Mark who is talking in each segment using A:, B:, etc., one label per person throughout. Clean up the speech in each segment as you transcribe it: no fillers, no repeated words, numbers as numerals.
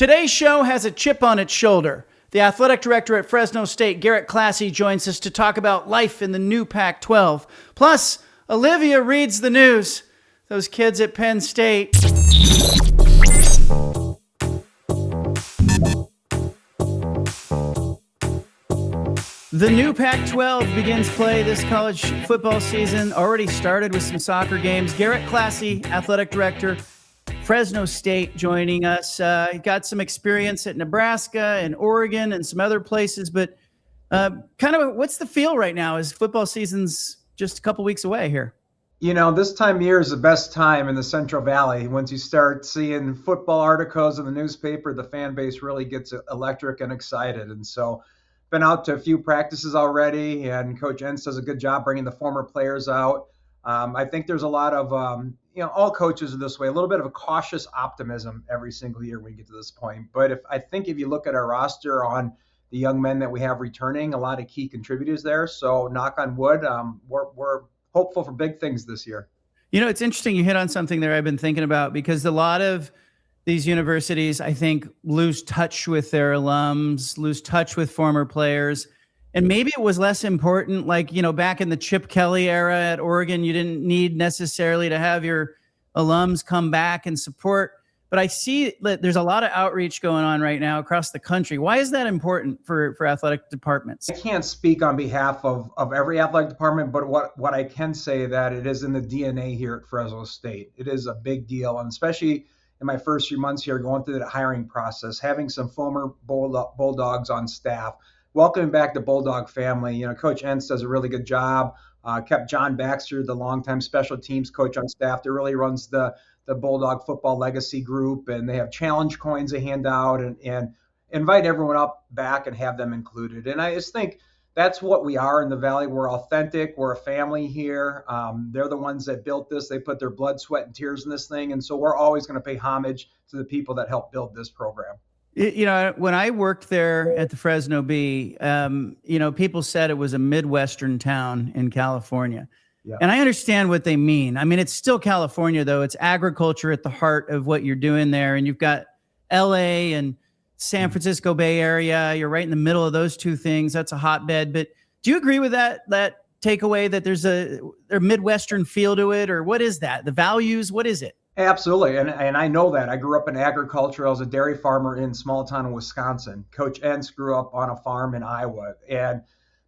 A: Today's show has a chip on its shoulder. The athletic director at Fresno State, Garrett Klassy, joins us to talk about life in the new Pac-12. Plus, Olivia reads the news. Those kids at Penn State. The new Pac-12 begins play this college football season. Already started with some soccer games. Garrett Klassy, athletic director, Fresno State, joining us. He got some experience at Nebraska and Oregon and some other places, but what's the feel right now as football season's just a couple weeks away here?
B: You know, this time of year is the best time in the Central Valley. Once you start seeing football articles in the newspaper, the fan base really gets electric and excited. And so been out to a few practices already, and Coach Entz does a good job bringing the former players out. I think there's a lot of, all coaches are this way, a little bit of a cautious optimism every single year when you get to this point. But if you look at our roster on the young men that we have returning, a lot of key contributors there. So knock on wood, we're hopeful for big things this year.
A: You know, it's interesting you hit on something there I've been thinking about, because a lot of these universities, I think, lose touch with their alums, lose touch with former players. And maybe it was less important, like, back in the Chip Kelly era at Oregon, you didn't need necessarily to have your alums come back and support. But I see that there's a lot of outreach going on right now across the country. Why is that important for athletic departments?
B: I can't speak on behalf of every athletic department, but what I can say that it is in the DNA here at Fresno State. It is a big deal, and especially in my first few months here, going through the hiring process, having some former Bulldogs on staff, welcoming back the Bulldog family. Coach Entz does a really good job. Kept John Baxter, the longtime special teams coach, on staff that really runs the Bulldog football legacy group. And they have challenge coins they hand out and invite everyone up back and have them included. And I just think that's what we are in the Valley. We're authentic. We're a family here. They're the ones that built this. They put their blood, sweat, and tears in this thing. And so we're always going to pay homage to the people that helped build this program.
A: When I worked there at the Fresno Bee, people said it was a Midwestern town in California. Yeah. And I understand what they mean. I mean, it's still California, though. It's agriculture at the heart of what you're doing there. And you've got LA and San Francisco Bay Area. You're right in the middle of those two things. That's a hotbed. But do you agree with that takeaway that there's a Midwestern feel to it? Or what is that? The values? What is it?
B: Absolutely. And I know that. I grew up in agriculture. I was a dairy farmer in small town Wisconsin. Coach Entz grew up on a farm in Iowa. And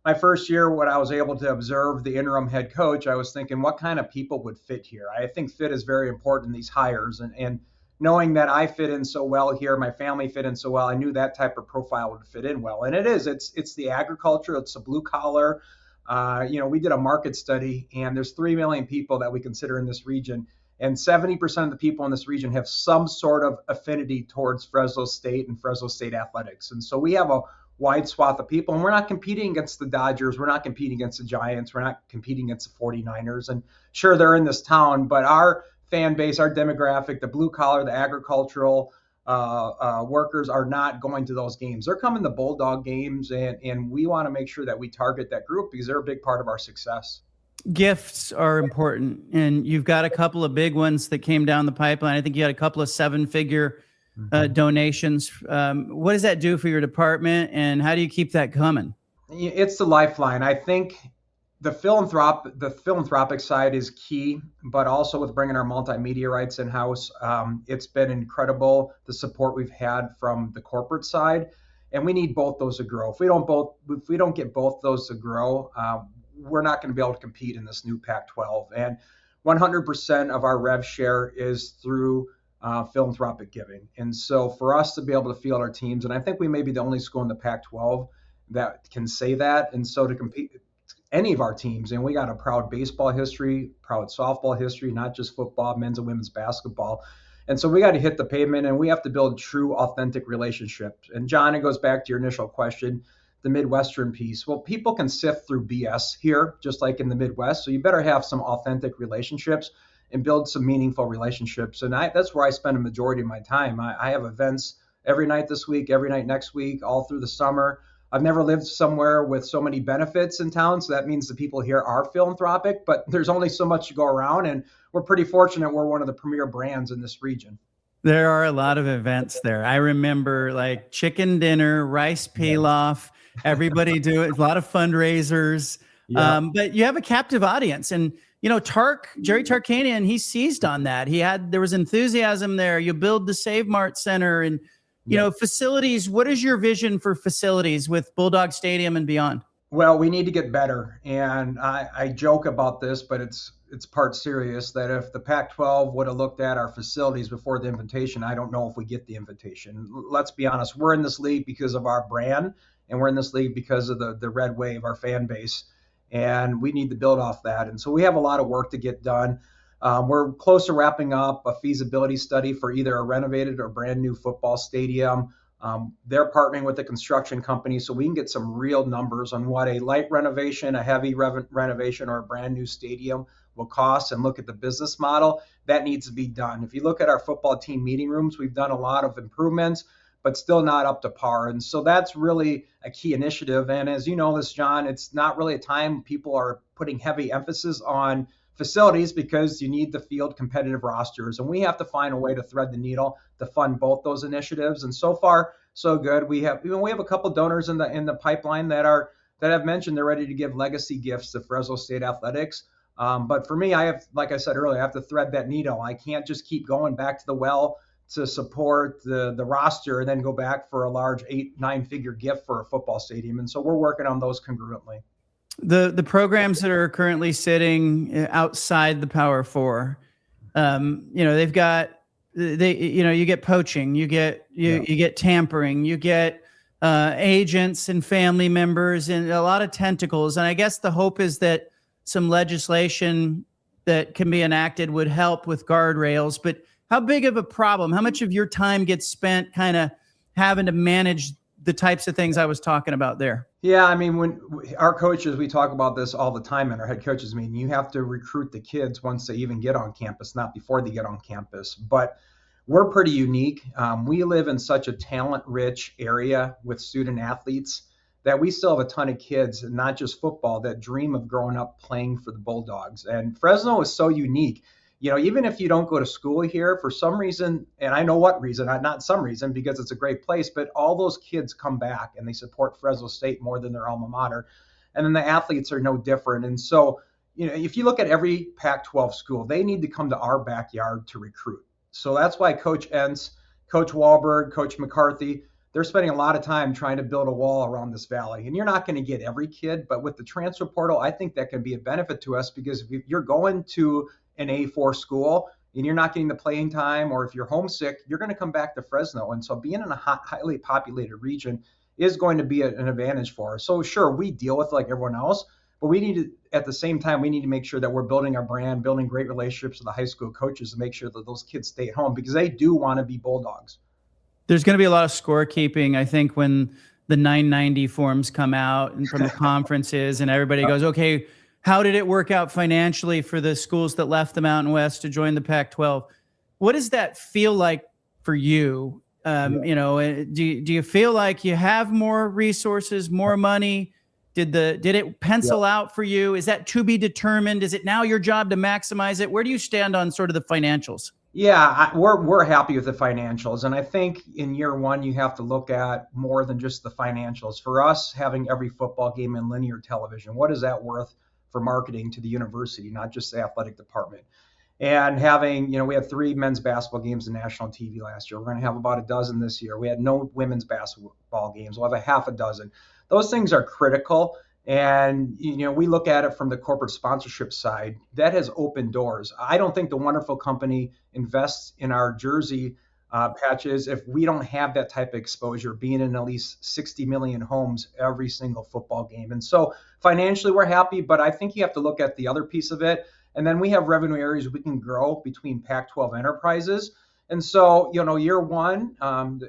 B: my first year, when I was able to observe the interim head coach, I was thinking, what kind of people would fit here? I think fit is very important in these hires. And knowing that I fit in so well here, my family fit in so well, I knew that type of profile would fit in well. And it is. It's the agriculture. It's the blue collar. We did a market study, and there's 3 million people that we consider in this region. And 70% of the people in this region have some sort of affinity towards Fresno State and Fresno State athletics. And so we have a wide swath of people, and we're not competing against the Dodgers. We're not competing against the Giants. We're not competing against the 49ers. And sure, they're in this town, but our fan base, our demographic, the blue collar, the agricultural workers are not going to those games. They're coming to Bulldog games, and we want to make sure that we target that group because they're a big part of our success.
A: Gifts are important, and you've got a couple of big ones that came down the pipeline. I think you had a couple of 7-figure donations. What does that do for your department, and how do you keep that coming?
B: It's the lifeline. I think the philanthropic side is key, but also with bringing our multimedia rights in-house, it's been incredible, the support we've had from the corporate side, and we need both those to grow. If we don't get both those to grow, we're not going to be able to compete in this new Pac-12. And 100% of our rev share is through philanthropic giving. And so for us to be able to field our teams, and I think we may be the only school in the Pac-12 that can say that. And so to compete any of our teams, and we got a proud baseball history, proud softball history, not just football, men's and women's basketball. And so we got to hit the pavement, and we have to build true, authentic relationships. And John, it goes back to your initial question, the Midwestern piece. Well, people can sift through BS here, just like in the Midwest. So you better have some authentic relationships and build some meaningful relationships. And that's where I spend a majority of my time. I have events every night this week, every night next week, all through the summer. I've never lived somewhere with so many benefits in town. So that means the people here are philanthropic, but there's only so much to go around. And we're pretty fortunate. We're one of the premier brands in this region.
A: There are a lot of events there. I remember like chicken dinner, rice pilaf, everybody do it, a lot of fundraisers. But you have a captive audience. And, you know, Jerry Tarkanian, he seized on that. There was enthusiasm there. You build the Save Mart Center and, you know, facilities. What is your vision for facilities with Bulldog Stadium and beyond?
B: Well, we need to get better. And I joke about this, but it's part serious that if the Pac-12 would have looked at our facilities before the invitation, I don't know if we get the invitation. Let's be honest. We're in this league because of our brand, and we're in this league because of the red wave, our fan base. And we need to build off that. And so we have a lot of work to get done. We're close to wrapping up a feasibility study for either a renovated or brand new football stadium. They're partnering with a construction company so we can get some real numbers on what a light renovation, a heavy renovation, or a brand new stadium will cost, and look at the business model. That needs to be done. If you look at our football team meeting rooms, we've done a lot of improvements, but still not up to par. And so that's really a key initiative. And as you know this, John, it's not really a time people are putting heavy emphasis on facilities because you need to field competitive rosters. And we have to find a way to thread the needle to fund both those initiatives. And so far, so good. We have a couple donors in the pipeline that have mentioned they're ready to give legacy gifts to Fresno State athletics. But for me, like I said earlier, I have to thread that needle. I can't just keep going back to the well to support the roster and then go back for a large 8-9 figure gift for a football stadium. And so we're working on those congruently.
A: The programs that are currently sitting outside the Power Four, you know, you get poaching, you get tampering, you get agents and family members and a lot of tentacles. And I guess the hope is that some legislation that can be enacted would help with guardrails. But how big of a problem, how much of your time gets spent kind of having to manage the types of things I was talking about there?
B: Yeah, I mean, when our coaches, we talk about this all the time in our head coaches meeting. You have to recruit the kids once they even get on campus, not before they get on campus. But we're pretty unique. We live in such a talent-rich area with student athletes that we still have a ton of kids, and not just football, that dream of growing up playing for the Bulldogs. And Fresno is so unique. You know, even if you don't go to school here for some reason, and I know what reason, not some reason, because it's a great place, but all those kids come back and they support Fresno State more than their alma mater. And then the athletes are no different. And so, you know, if you look at every Pac-12 school, they need to come to our backyard to recruit. So that's why Coach Entz, Coach Wahlberg, Coach McCarthy, they're spending a lot of time trying to build a wall around this valley. And you're not going to get every kid, but with the transfer portal, I think that can be a benefit to us, because if you're going to an A4 school and you're not getting the playing time, or if you're homesick, you're going to come back to Fresno. And so being in a highly populated region is going to be an advantage for us. So sure, we deal with like everyone else, but we need to, at the same time, we need to make sure that we're building our brand, building great relationships with the high school coaches to make sure that those kids stay at home, because they do want to be Bulldogs.
A: There's going to be a lot of scorekeeping, I think, when the 990 forms come out and from the conferences and everybody goes, okay, how did it work out financially for the schools that left the Mountain West to join the Pac-12? What does that feel like for you? You know, do you feel like you have more resources, more money? Did it pencil out for you? Is that to be determined? Is it now your job to maximize it? Where do you stand on sort of the financials?
B: Yeah, we're happy with the financials. And I think in year one, you have to look at more than just the financials. For us, having every football game in linear television, what is that worth for marketing to the university, not just the athletic department? And having, you know, we had 3 men's basketball games in national TV last year. We're going to have about a dozen this year. We had no women's basketball games. We'll have a half a dozen. Those things are critical. And, you know, we look at it from the corporate sponsorship side. That has opened doors. I don't think the wonderful company invests in our jersey patches if we don't have that type of exposure, being in at least 60 million homes every single football game. And so financially, we're happy, but I think you have to look at the other piece of it. And then we have revenue areas we can grow between Pac-12 enterprises. And so, you know, year one,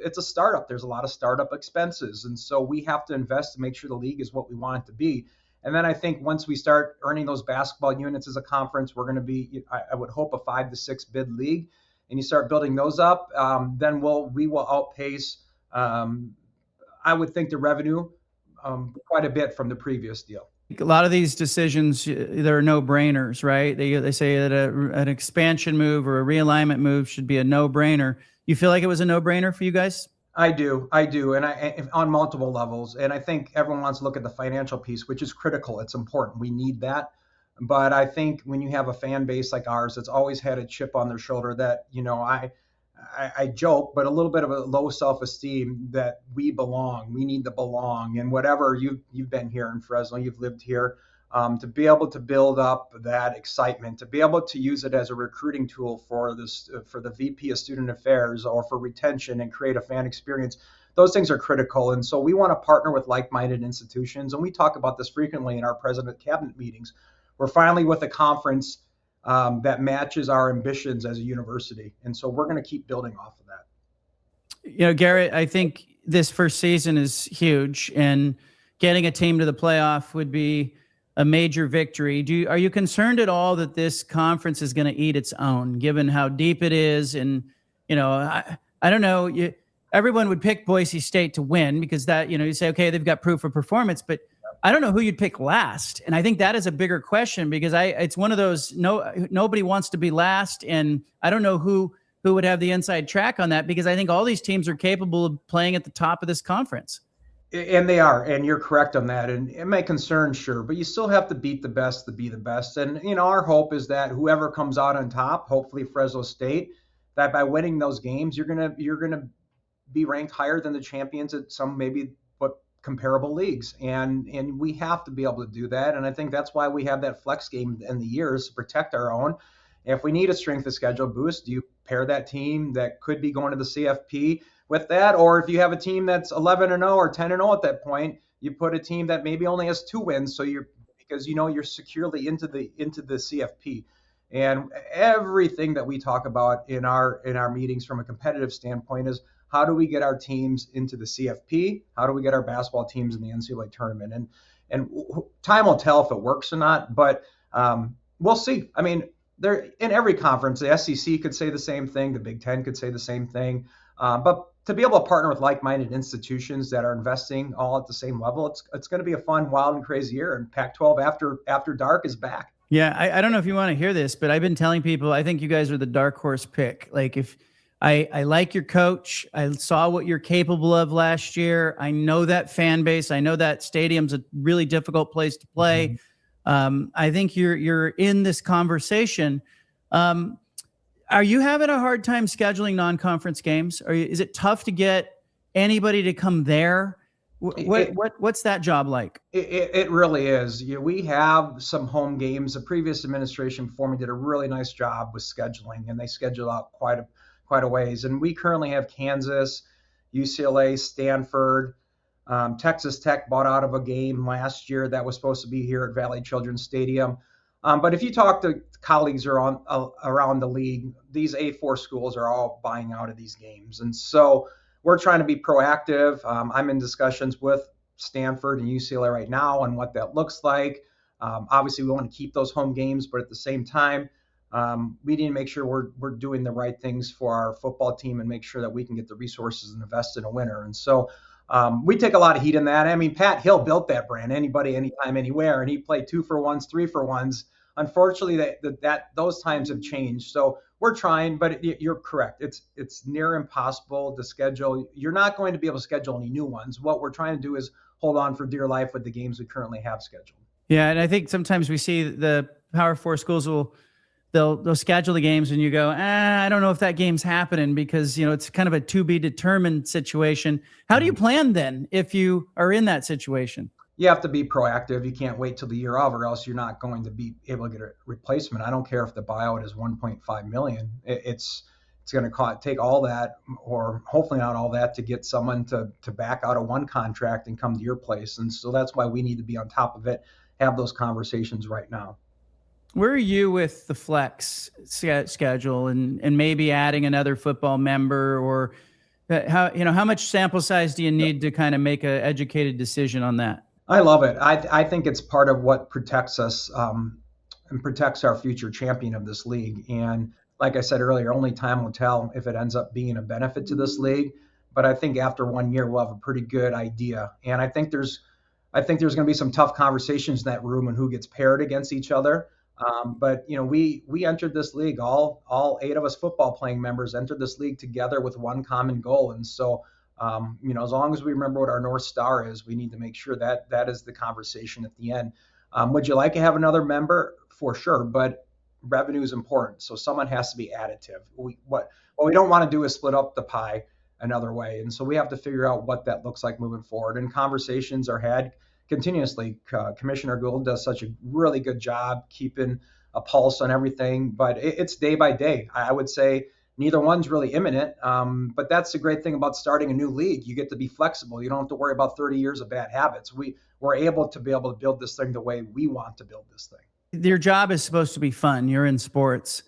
B: it's a startup. There's a lot of startup expenses. And so we have to invest to make sure the league is what we want it to be. And then I think once we start earning those basketball units as a conference, we're going to be, I would hope, a 5 to 6 bid league. And you start building those up, then we will outpace, I would think, the revenue quite a bit from the previous deal.
A: A lot of these decisions, they're no-brainers, right? They say that an expansion move or a realignment move should be a no-brainer. You feel like it was a no-brainer for you guys?
B: I do, and I on multiple levels. And I think everyone wants to look at the financial piece, which is critical. It's important. We need that. But I think when you have a fan base like ours, that's always had a chip on their shoulder that, I joke, but a little bit of a low self-esteem that we belong. We need to belong. And whatever you've been here in Fresno, you've lived here, to be able to build up that excitement, to be able to use it as a recruiting tool for the VP of Student Affairs or for retention and create a fan experience. Those things are critical. And so we want to partner with like-minded institutions. And we talk about this frequently in our president cabinet meetings. We're finally with a conference that matches our ambitions as a university. And so we're going to keep building off of that.
A: Garrett, I think this first season is huge, and getting a team to the playoff would be a major victory. Are you concerned at all that this conference is going to eat its own, given how deep it is? And, I don't know, everyone would pick Boise State to win because that, you say, okay, they've got proof of performance, but I don't know who you'd pick last. And I think that is a bigger question because it's one of those, nobody wants to be last. And I don't know who would have the inside track on that, because I think all these teams are capable of playing at the top of this conference.
B: And they are, and you're correct on that. And my concern, sure, but you still have to beat the best to be the best. And, our hope is that whoever comes out on top, hopefully Fresno State, that by winning those games, you're going to be ranked higher than the champions at some maybe comparable leagues, and we have to be able to do that. And I think that's why we have that flex game in the years to protect our own. If we need a strength of schedule boost, do you pair that team that could be going to the CFP with that? Or if you have a team that's 11-0 or 10-0 at that point, you put a team that maybe only has 2 wins, because you're securely into the CFP. And everything that we talk about in our meetings from a competitive standpoint is, how do we get our teams into the CFP? How do we get our basketball teams in the NCAA tournament? And time will tell if it works or not, but we'll see. I mean, they're in every conference. The SEC could say the same thing. The Big Ten could say the same thing. But to be able to partner with like-minded institutions that are investing all at the same level, it's going to be a fun, wild, and crazy year. And Pac-12 after dark is back.
A: Yeah, I don't know if you want to hear this, but I've been telling people I think you guys are the dark horse pick. Like, if I like your coach. I saw what you're capable of last year. I know that fan base. I know that stadium's a really difficult place to play. I think you're in this conversation. Are you having a hard time scheduling non-conference games? Is it tough to get anybody to come there? What's that job like?
B: It really is. We have some home games. The previous administration before me did a really nice job with scheduling, and they schedule out quite a ways. And we currently have Kansas, UCLA, Stanford, Texas Tech bought out of a game last year that was supposed to be here at Valley Children's Stadium. But if you talk to colleagues around the league, these A4 schools are all buying out of these games. And so we're trying to be proactive. I'm in discussions with Stanford and UCLA right now on what that looks like. Obviously, we want to keep those home games, but at the same time, we need to make sure we're doing the right things for our football team and make sure that we can get the resources and invest in a winner. And so we take a lot of heat in that. I mean, Pat Hill built that brand, anybody, anytime, anywhere, and he played 2-for-1s, 3-for-1s. Unfortunately, those times have changed. So we're trying, but you're correct. It's near impossible to schedule. You're not going to be able to schedule any new ones. What we're trying to do is hold on for dear life with the games we currently have scheduled.
A: Yeah, and I think sometimes we see the Power 4 schools they'll schedule the games and you go, I don't know if that game's happening because, it's kind of a to be determined situation. How do you plan then if you are in that situation?
B: You have to be proactive. You can't wait till the year of, or else you're not going to be able to get a replacement. I don't care if the buyout is $1.5 million. It's going to take all that, or hopefully not all that, to get someone to back out of one contract and come to your place. And so that's why we need to be on top of it, have those conversations right now.
A: Where are you with the flex schedule and maybe adding another football member, or how much sample size do you need to kind of make an educated decision on that?
B: I love it. I think it's part of what protects us and protects our future champion of this league. And like I said earlier, only time will tell if it ends up being a benefit to this league. But I think after 1 year, we'll have a pretty good idea. And I think there's going to be some tough conversations in that room and who gets paired against each other. But we entered this league, all 8 of us football playing members entered this league together with one common goal. And so, as long as we remember what our North Star is, we need to make sure that that is the conversation at the end. Would you like to have another member? For sure, but revenue is important. So someone has to be additive. What we don't want to do is split up the pie another way. And so we have to figure out what that looks like moving forward. And conversations are had continuously. Commissioner Gould does such a really good job keeping a pulse on everything, but it's day by day. I would say neither one's really imminent, but that's the great thing about starting a new league. You get to be flexible. You don't have to worry about 30 years of bad habits. We're able to build this thing the way we want to build this thing.
A: Your job is supposed to be fun. You're in sports.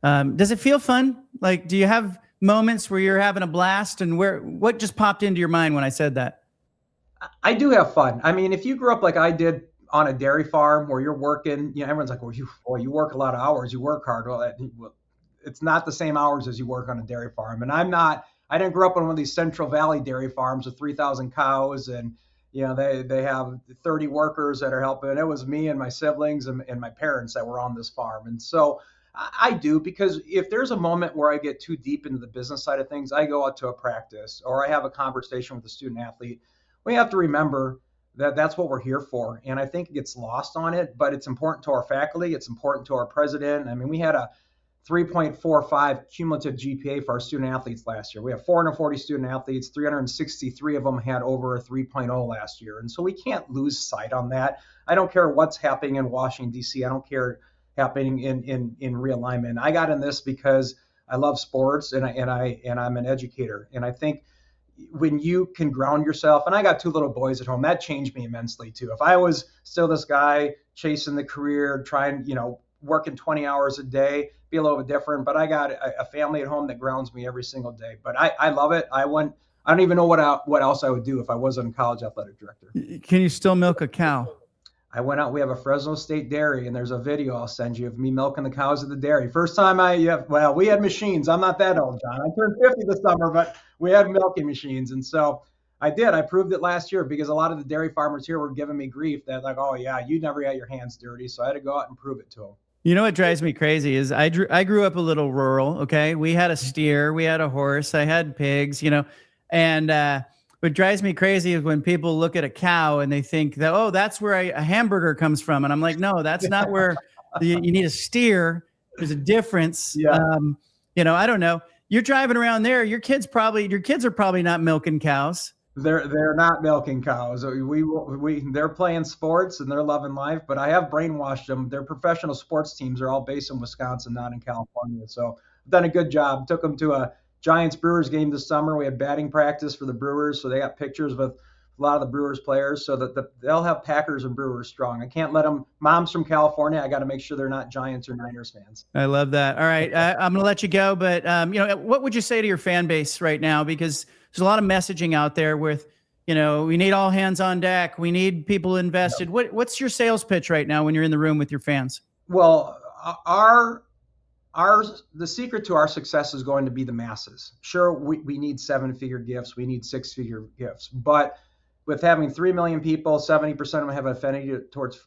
A: Does it feel fun? Like, do you have moments where you're having a blast? And what just popped into your mind when I said that?
B: I do have fun. I mean, if you grew up like I did on a dairy farm where you're working, everyone's like, well, you work a lot of hours, you work hard. Well, it's not the same hours as you work on a dairy farm. And I didn't grow up on one of these Central Valley dairy farms with 3,000 cows and, they have 30 workers that are helping. It was me and my siblings and my parents that were on this farm. And so I do, because if there's a moment where I get too deep into the business side of things, I go out to a practice or I have a conversation with a student athlete. We have to remember that that's what we're here for. And I think it gets lost on it, but it's important to our faculty. It's important to our president. I mean, we had a 3.45 cumulative GPA for our student athletes last year. We have 440 student athletes, 363 of them had over a 3.0 last year. And so we can't lose sight on that. I don't care what's happening in Washington, D.C. I don't care happening in realignment. I got in this because I love sports and I'm an educator. And I think when you can ground yourself, and I got 2 little boys at home, that changed me immensely too. If I was still this guy chasing the career, trying, working 20 hours a day, be a little bit different, but I got a family at home that grounds me every single day. But I love it. I don't even know what else I would do if I wasn't a college athletic director.
A: Can you still milk a cow?
B: I went out, we have a Fresno State dairy, and there's a video I'll send you of me milking the cows at the dairy. First time we had machines. I'm not that old, John. I turned 50 this summer, but we had milking machines. And so I proved it last year because a lot of the dairy farmers here were giving me grief that like, oh yeah, you never got your hands dirty. So I had to go out and prove it to them.
A: You know what drives me crazy is I grew up a little rural. Okay. We had a steer, we had a horse, I had pigs, and, what drives me crazy is when people look at a cow and they think that, oh, that's where a hamburger comes from. And I'm like, no, that's not where you need a steer. There's a difference.
B: Yeah.
A: I don't know. You're driving around there. Your kids are probably not milking cows.
B: They're not milking cows. They're playing sports and they're loving life, but I have brainwashed them. Their professional sports teams are all based in Wisconsin, not in California. So I've done a good job. Took them to a Giants Brewers game this summer. We had batting practice for the Brewers, so they got pictures with a lot of the Brewers players, so that they'll have Packers and Brewers strong. I can't let them. Mom's from California. I got to make sure they're not Giants or Niners fans.
A: I love that. All right, I'm going to let you go, but what would you say to your fan base right now? Because there's a lot of messaging out there with, we need all hands on deck. We need people invested. Yep. What's your sales pitch right now when you're in the room with your fans?
B: Well, the secret to our success is going to be the masses. Sure, we need 7-figure gifts, we need 6-figure gifts, but with having 3 million people, 70% of them have affinity towards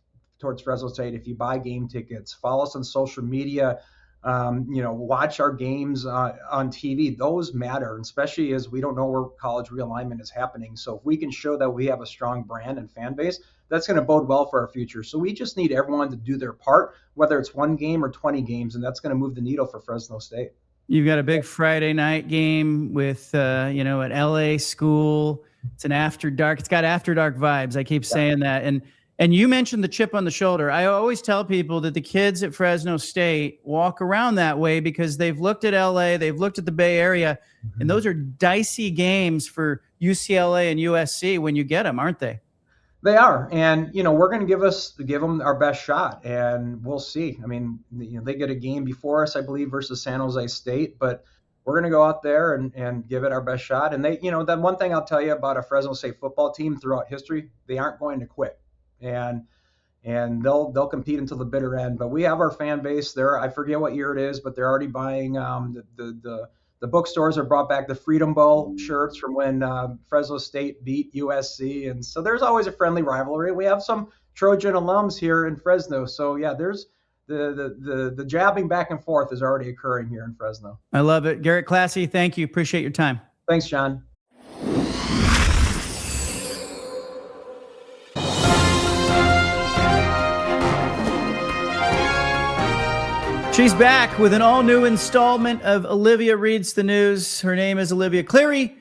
B: Fresno State. If you buy game tickets, follow us on social media, watch our games on TV, those matter, especially as we don't know where college realignment is happening. So if we can show that we have a strong brand and fan base, that's going to bode well for our future. So we just need everyone to do their part, whether it's 1 game or 20 games, and that's going to move the needle for Fresno State.
A: You've got a big Friday night game with, at LA school. It's an after dark. It's got after dark vibes. I keep saying that. And you mentioned the chip on the shoulder. I always tell people that the kids at Fresno State walk around that way because they've looked at LA, they've looked at the Bay Area, and those are dicey games for UCLA and USC when you get them, aren't they?
B: They are, and we're going to give them our best shot, and we'll see. I mean, they get a game before us, I believe, versus San Jose State, but we're going to go out there and give it our best shot. And they, the one thing I'll tell you about a Fresno State football team throughout history, they aren't going to quit, and they'll compete until the bitter end. But we have our fan base there. I forget what year it is, but they're already buying the bookstores are brought back the Freedom Bowl shirts from when Fresno State beat USC. And so there's always a friendly rivalry. We have some Trojan alums here in Fresno. So yeah, there's the jabbing back and forth is already occurring here in Fresno.
A: I love it. Garrett Klassy, thank you. Appreciate your time.
B: Thanks, John.
A: She's back with an all-new installment of Olivia Reads the News. Her name is Olivia Cleary,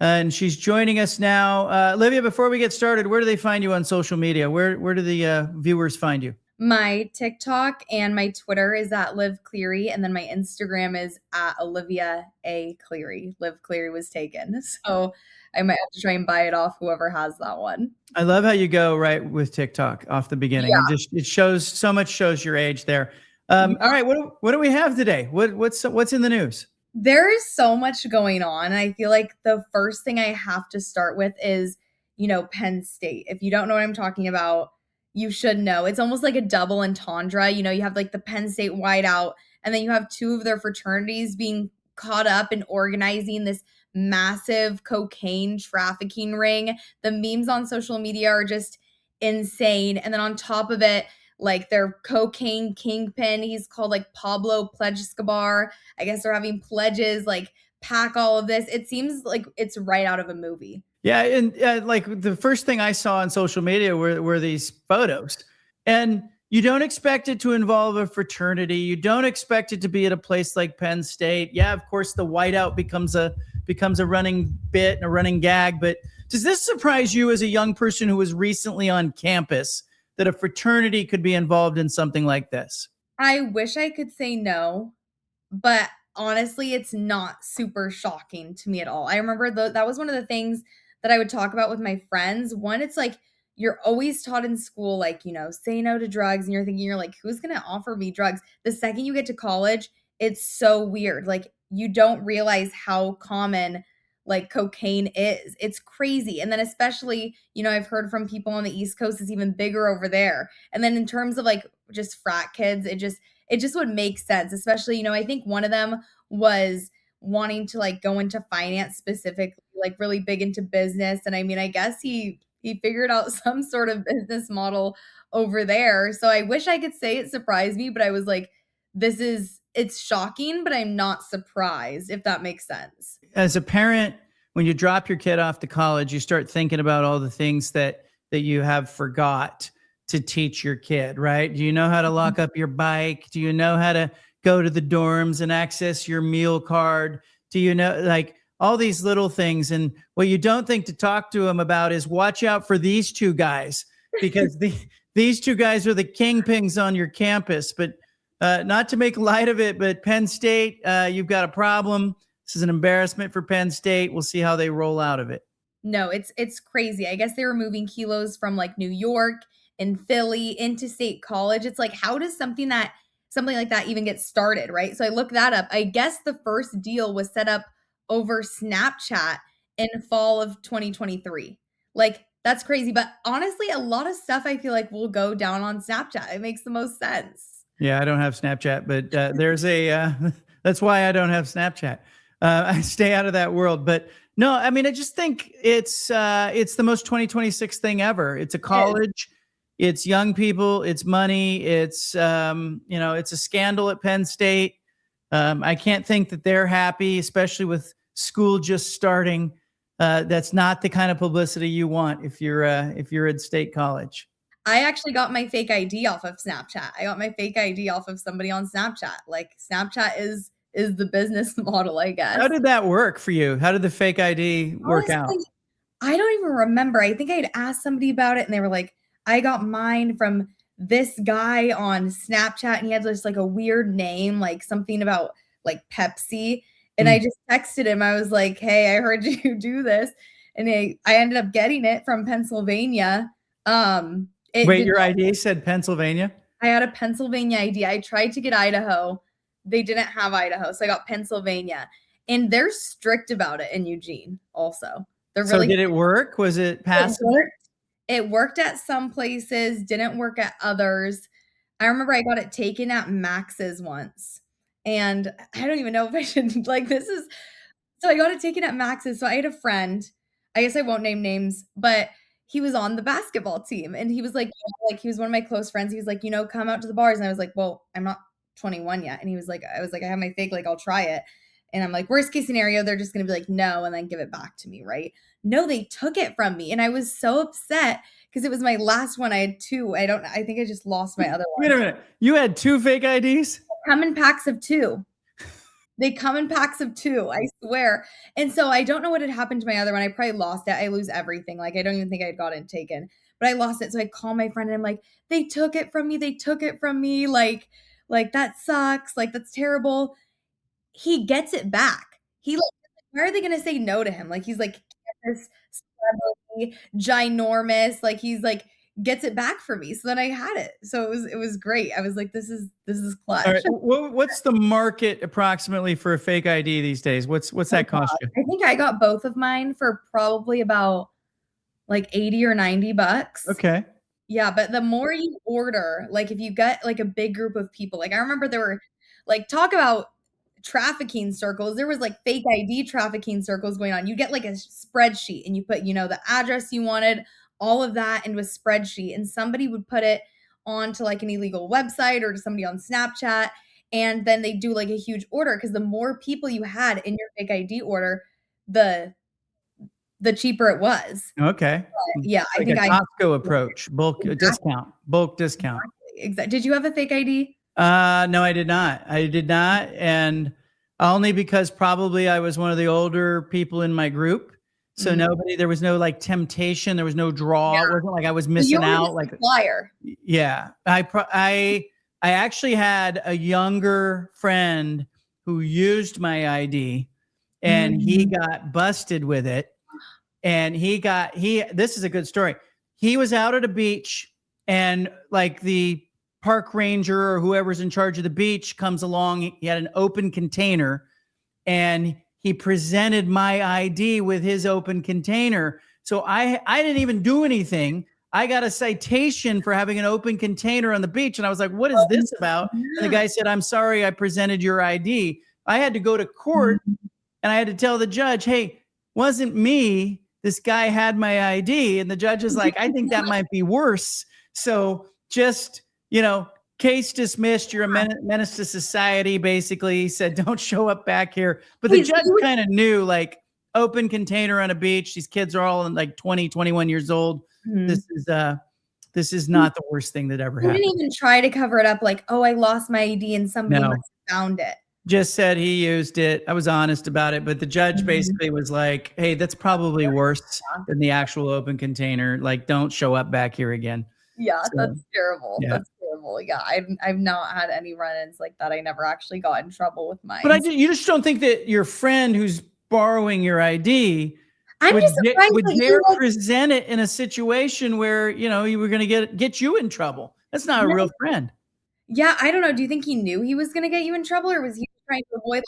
A: and she's joining us now. Olivia, before we get started, where do they find you on social media? Where do the viewers find you?
C: My TikTok and my Twitter is at Liv Cleary, and then my Instagram is at Olivia A. Cleary. Liv Cleary was taken, so I might have to try and buy it off whoever has that one.
A: I love how you go right with TikTok off the beginning.
C: Yeah.
A: It shows so much, shows your age there. All right, what do we have today? What's in the news?
C: There is so much going on. And I feel like the first thing I have to start with is, Penn State. If you don't know what I'm talking about, you should know. It's almost like a double entendre. You have like the Penn State whiteout, and then you have two of their fraternities being caught up in organizing this massive cocaine trafficking ring. The memes on social media are just insane. And then on top of it, like their cocaine kingpin, he's called like Pablo Pledge Escobar. I guess they're having pledges like pack all of this. It seems like it's right out of a movie.
A: Yeah, and like the first thing I saw on social media were these photos, and you don't expect it to involve a fraternity. You don't expect it to be at a place like Penn State. Yeah, of course, the whiteout becomes a running bit and a running gag. But does this surprise you as a young person who was recently on campus, that a fraternity could be involved in something like this?
C: I wish I could say no, but honestly, it's not super shocking to me at all. I remember that was one of the things that I would talk about with my friends. One, it's like you're always taught in school, like, say no to drugs. And you're like, who's going to offer me drugs? The second you get to college, it's so weird. Like, you don't realize how common like cocaine is. It's crazy. And then especially, I've heard from people on the East Coast, it's even bigger over there. And then in terms of like just frat kids, it just would make sense. Especially, I think one of them was wanting to like go into finance specifically, like really big into business. And I mean, I guess he figured out some sort of business model over there. So I wish I could say it surprised me, but I was like, it's shocking, but I'm not surprised, if that makes sense.
A: As a parent, when you drop your kid off to college, you start thinking about all the things that you have forgot to teach your kid, right? Do you know how to lock up your bike? Do you know how to go to the dorms and access your meal card? Do you know, like, all these little things? And what you don't think to talk to them about is watch out for these two guys, because these two guys are the kingpins on your campus. But not to make light of it, but Penn State, you've got a problem. This is an embarrassment for Penn State. We'll see how they roll out of it.
C: No, it's crazy. I guess they were moving kilos from like New York and Philly into State College. It's like, how does something like that even get started, right? So I looked that up. I guess the first deal was set up over Snapchat in fall of 2023. Like, that's crazy. But honestly, a lot of stuff I feel like will go down on Snapchat. It makes the most sense.
A: Yeah, I don't have Snapchat, but there's that's why I don't have Snapchat. I stay out of that world. But no, I mean, I just think it's the most 2026 thing ever. It's a college, it's young people, it's money, it's it's a scandal at Penn State. I can't think that they're happy, especially with school just starting. That's not the kind of publicity you want if you're at State College.
C: I actually got my fake ID off of Snapchat. I got my fake ID off of somebody on Snapchat. Like, Snapchat is the business model, I guess.
A: How did that work for you? How did the fake ID work out?
C: I don't even remember. I think I'd asked somebody about it, and they were like, I got mine from this guy on Snapchat, and he had just like a weird name, like something about like Pepsi. And I just texted him. I was like, hey, I heard you do this. And I ended up getting it from Pennsylvania.
A: Wait, your ID said Pennsylvania?
C: I had a Pennsylvania ID. I tried to get Idaho. They didn't have Idaho, so I got Pennsylvania. And they're strict about it in Eugene also. They're really. So
A: did it work? Was it passable?
C: It worked at some places, didn't work at others. I remember I got it taken at Max's once. And I don't even know if I should, like, so I got it taken at Max's. So I had a friend, I guess I won't name names, but he was on the basketball team, and he was like, he was one of my close friends. He was like, come out to the bars. And I was like, well, I'm not 21 yet. And I was like, I have my fake, like, I'll try it. And I'm like, worst case scenario, they're just going to be like, no, and then give it back to me. Right. No, they took it from me. And I was so upset because it was my last one. I had 2. I think I just lost my other one.
A: Wait a minute. You had 2 fake IDs?
C: Come in packs of 2. They come in packs of 2, I swear. And so I don't know what had happened to my other one. I probably lost it. I lose everything. Like, I don't even think I had gotten it taken, but I lost it. So I call my friend and I'm like, they took it from me. They took it from me. Like that sucks. Like, that's terrible. He gets it back. He, like, why are they going to say no to him? Like, he's like this celebrity, ginormous. Like, he's like, gets it back for me. So then I had it. So it was great. I was like, this is clutch.
A: All right. What's the market approximately for a fake ID these days? What's that cost you?
C: I think I got both of mine for probably about like 80 or 90 bucks.
A: Okay.
C: Yeah, but the more you order, like, if you get like a big group of people, like, I remember there were, like, talk about trafficking circles. There was like fake ID trafficking circles going on. You get like a spreadsheet and you put, the address you wanted, all of that into a spreadsheet, and somebody would put it onto like an illegal website or to somebody on Snapchat, and then they do like a huge order, because the more people you had in your fake ID order, the cheaper it was.
A: Okay.
C: But yeah,
A: like a Costco approach, bulk discount.
C: Exactly. Did you have a fake ID?
A: No, I did not. And only because probably I was one of the older people in my group. So there was no like temptation. There was no draw. Yeah. It wasn't like I was missing out. Like a
C: flyer.
A: Yeah. I actually had a younger friend who used my ID, and he got busted with it. And this is a good story. He was out at a beach, and like the park ranger or whoever's in charge of the beach comes along. He had an open container, and he presented my ID with his open container. So I didn't even do anything. I got a citation for having an open container on the beach. And I was like, what is this about? And the guy said, I'm sorry, I presented your ID. I had to go to court, and I had to tell the judge, hey, wasn't me. This guy had my ID. And the judge is like, I think that might be worse. So just, case dismissed. You're a menace to society, basically. He said, don't show up back here. But the judge kind of knew, like, open container on a beach. These kids are all like 20, 21 years old. This is not the worst thing that ever happened.
C: He didn't even try to cover it up like, oh, I lost my ID and somebody must have found it.
A: Just said he used it. I was honest about it. But the judge basically was like, hey, that's probably worse than the actual open container. Like, don't show up back here again.
C: Yeah, so, that's terrible. Yeah. That's terrible. Yeah, I've not had any run-ins like that. I never actually got in trouble with mine.
A: But you just don't think that your friend who's borrowing your ID would dare present it in a situation where, you were going to get you in trouble. That's not a real friend.
C: Yeah, I don't know. Do you think he knew he was going to get you in trouble, or was he trying to avoid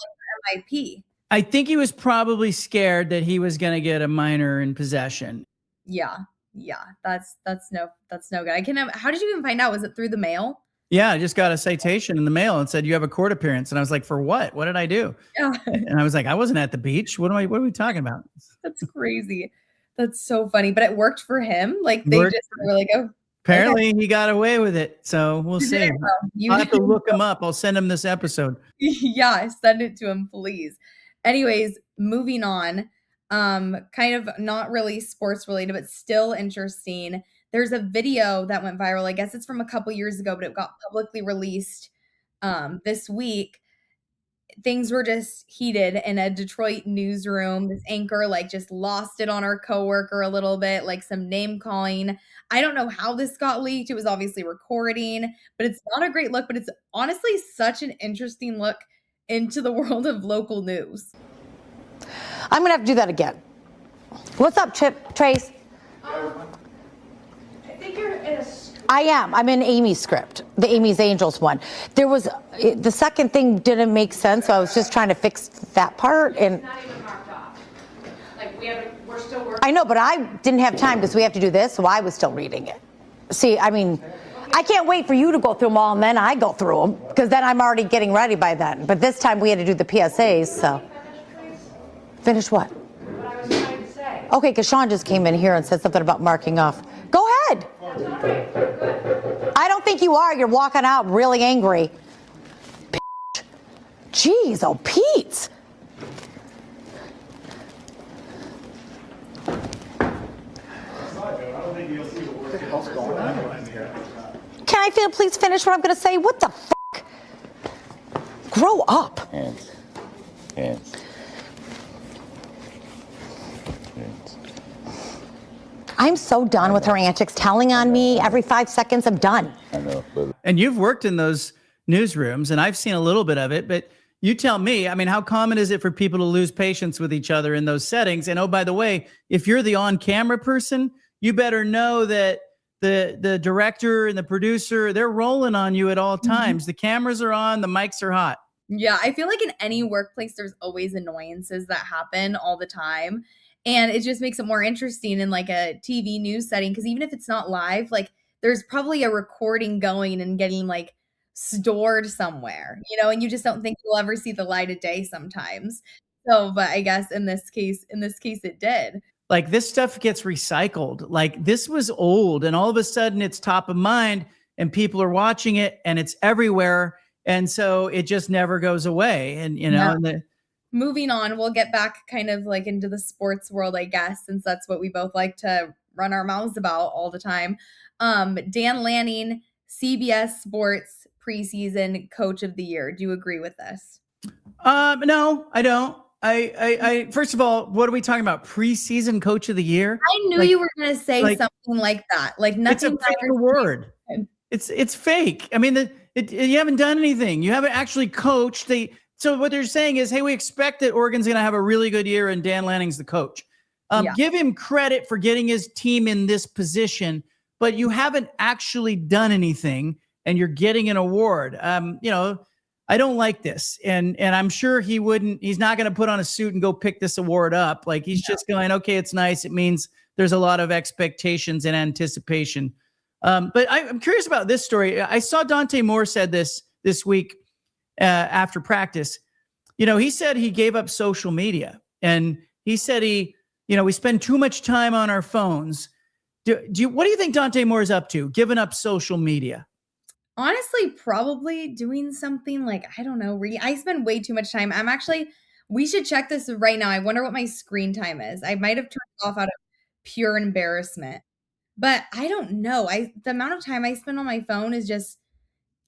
C: like MIP?
A: I think he was probably scared that he was going to get a minor in possession.
C: Yeah, that's no good. How did you even find out? Was it through the mail?
A: Yeah, I just got a citation in the mail and said you have a court appearance, and I was like, for what? What did I do? Yeah. And I was like, I wasn't at the beach. What are we talking about?
C: That's crazy. That's so funny. But it worked for him. Like they were like, oh.
A: Apparently he got away with it. So we'll see. I'll have to look him up. I'll send him this episode.
C: Yeah, send it to him, please. Anyways, moving on. Kind of not really sports related, but still interesting. There's a video that went viral. I guess it's from a couple years ago, but it got publicly released this week. Things were just heated in a Detroit newsroom. This anchor just lost it on our coworker a little bit, like some name calling. I don't know how this got leaked. It was obviously recording, but it's not a great look, but it's honestly such an interesting look into the world of local news.
D: I'm going to have to do that again. What's up, Trace?
E: I think you're in a...
D: I am. I'm in Amy's script, the Amy's Angels one. There was, the second thing didn't make sense, so I was just trying to fix that part. And
E: it's not even marked off. Like, we're still working.
D: I know, but I didn't have time because we have to do this, so I was still reading it. See, I mean, I can't wait for you to go through them all, and then I go through them, because then I'm already getting ready by then. But this time we had to do the PSAs, so. Finish what?
E: What I was trying to say.
D: Okay, because Sean just came in here and said something about marking off. Go ahead. I don't think you are. You're walking out really angry. Jeez, oh, Pete. Can I please finish what I'm going to say? What the fuck? Grow up.
F: Hands.
D: I'm so done with her antics, telling on me every 5 seconds. I'm done.
F: I know. But
A: And you've worked in those newsrooms, and I've seen a little bit of it, but you tell me, I mean, how common is it for people to lose patience with each other in those settings? And oh, by the way, if you're the on-camera person, you better know that the director and the producer, they're rolling on you at all times. The cameras are on, the mics are hot.
C: Yeah, I feel like in any workplace, there's always annoyances that happen all the time. And it just makes it more interesting in like a TV news setting. Because even if it's not live, like there's probably a recording going and getting like stored somewhere, and you just don't think you'll ever see the light of day sometimes. So, but I guess in this case, it did.
A: Like this stuff gets recycled. Like this was old, and all of a sudden it's top of mind and people are watching it and it's everywhere. And so it just never goes away. And,
C: Moving on, we'll get back kind of like into the sports world, I guess, since that's what we both like to run our mouths about all the time. Dan Lanning, CBS Sports preseason coach of the year. Do you agree with this?
A: No, I don't. I first of all, what are we talking about? Preseason coach of the year?
C: I knew you were going to say something like that. Like nothing.
A: It's a fake award. It's fake. I mean, you haven't done anything. You haven't actually coached. So what they're saying is, hey, we expect that Oregon's going to have a really good year, and Dan Lanning's the coach. Give him credit for getting his team in this position, but you haven't actually done anything, and you're getting an award. I don't like this. And I'm sure he's not going to put on a suit and go pick this award up. Like he's just going, okay, it's nice. It means there's a lot of expectations and anticipation. But I'm curious about this story. I saw Dante Moore said this week after practice. He said he gave up social media, and he said we spend too much time on our phones. What do you think Dante Moore is up to, giving up social media?
C: Honestly, probably doing something like, I don't know, I spend way too much time. We should check this right now. I wonder what my screen time is. I might have turned it off out of pure embarrassment, but I don't know. The amount of time I spend on my phone is just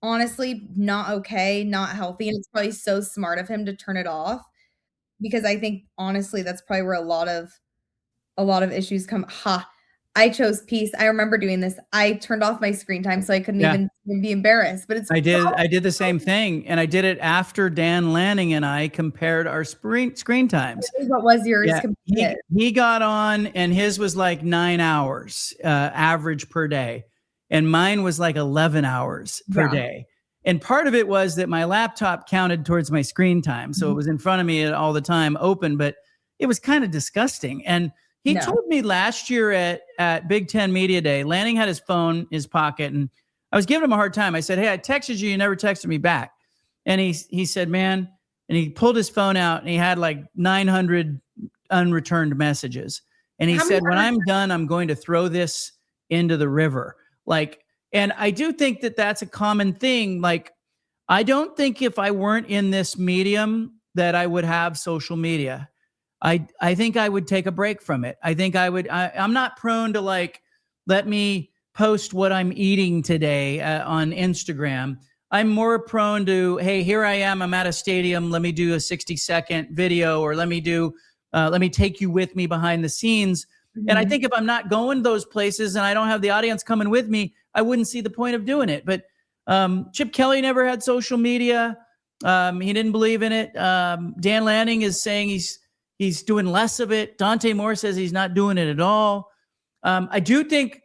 C: honestly not okay, not healthy. And it's probably so smart of him to turn it off, because I think honestly, that's probably where a lot of issues come. I chose peace. I remember doing this. I turned off my screen time so I couldn't even be embarrassed. But I
A: did the same thing, and I did it after Dan Lanning and I compared our screen times.
C: What was yours?
A: Yeah, he got on, and his was like 9 hours average per day, and mine was like 11 hours per day. And part of it was that my laptop counted towards my screen time, so it was in front of me all the time, open. But it was kind of disgusting. And he told me last year at Big Ten Media Day, Lanning had his phone in his pocket, and I was giving him a hard time. I said, hey, I texted you. You never texted me back. And he said, man, and he pulled his phone out, and he had like 900 unreturned messages. And he said, when I'm done, I'm going to throw this into the river. And I do think that that's a common thing. Like, I don't think if I weren't in this medium that I would have social media. I think I would take a break from it. I think I'm not prone to let me post what I'm eating today on Instagram. I'm more prone to, hey, here I am. I'm at a stadium. Let me do a 60-second video, or let me take you with me behind the scenes. Mm-hmm. And I think if I'm not going those places and I don't have the audience coming with me, I wouldn't see the point of doing it. But Chip Kelly never had social media. He didn't believe in it. Dan Lanning is saying he's doing less of it. Dante Moore says he's not doing it at all. I do think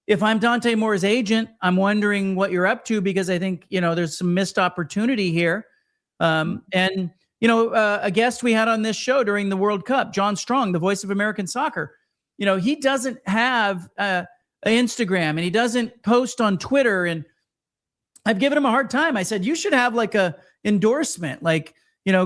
A: if I'm Dante Moore's agent, I'm wondering what you're up to, because I think, there's some missed opportunity here. A guest we had on this show during the World Cup, John Strong, the voice of American soccer, he doesn't have an Instagram, and he doesn't post on Twitter. And I've given him a hard time. I said, you should have like a endorsement,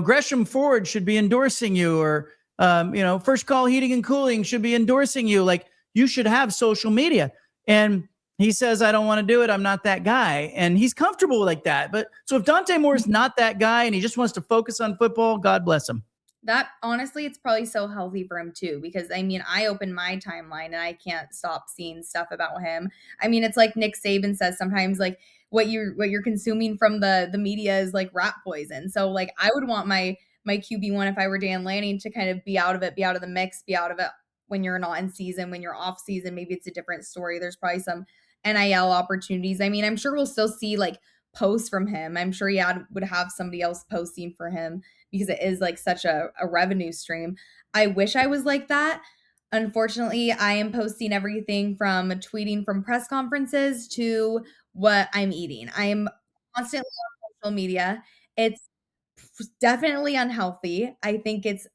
A: Gresham Ford should be endorsing you, or First Call Heating and Cooling should be endorsing you. Like, you should have social media. And he says, I don't want to do it. I'm not that guy. And he's comfortable like that. But so if Dante Moore is not that guy and he just wants to focus on football, God bless him.
C: That honestly, it's probably so healthy for him too, because I mean, I open my timeline and I can't stop seeing stuff about him. I mean, it's like Nick Saban says sometimes, like what you're consuming from the media is like rat poison. So like I would want my QB1, if I were Dan Lanning, to kind of be out of it, be out of the mix, be out of it when you're not in season. When you're off season, maybe it's a different story. There's probably some NIL opportunities. I mean, I'm sure we'll still see like posts from him. I'm sure he would have somebody else posting for him, because it is like such a revenue stream. I wish I was like that. Unfortunately, I am posting everything from tweeting from press conferences to what I'm eating. I am constantly on social media. It's definitely unhealthy. I think it's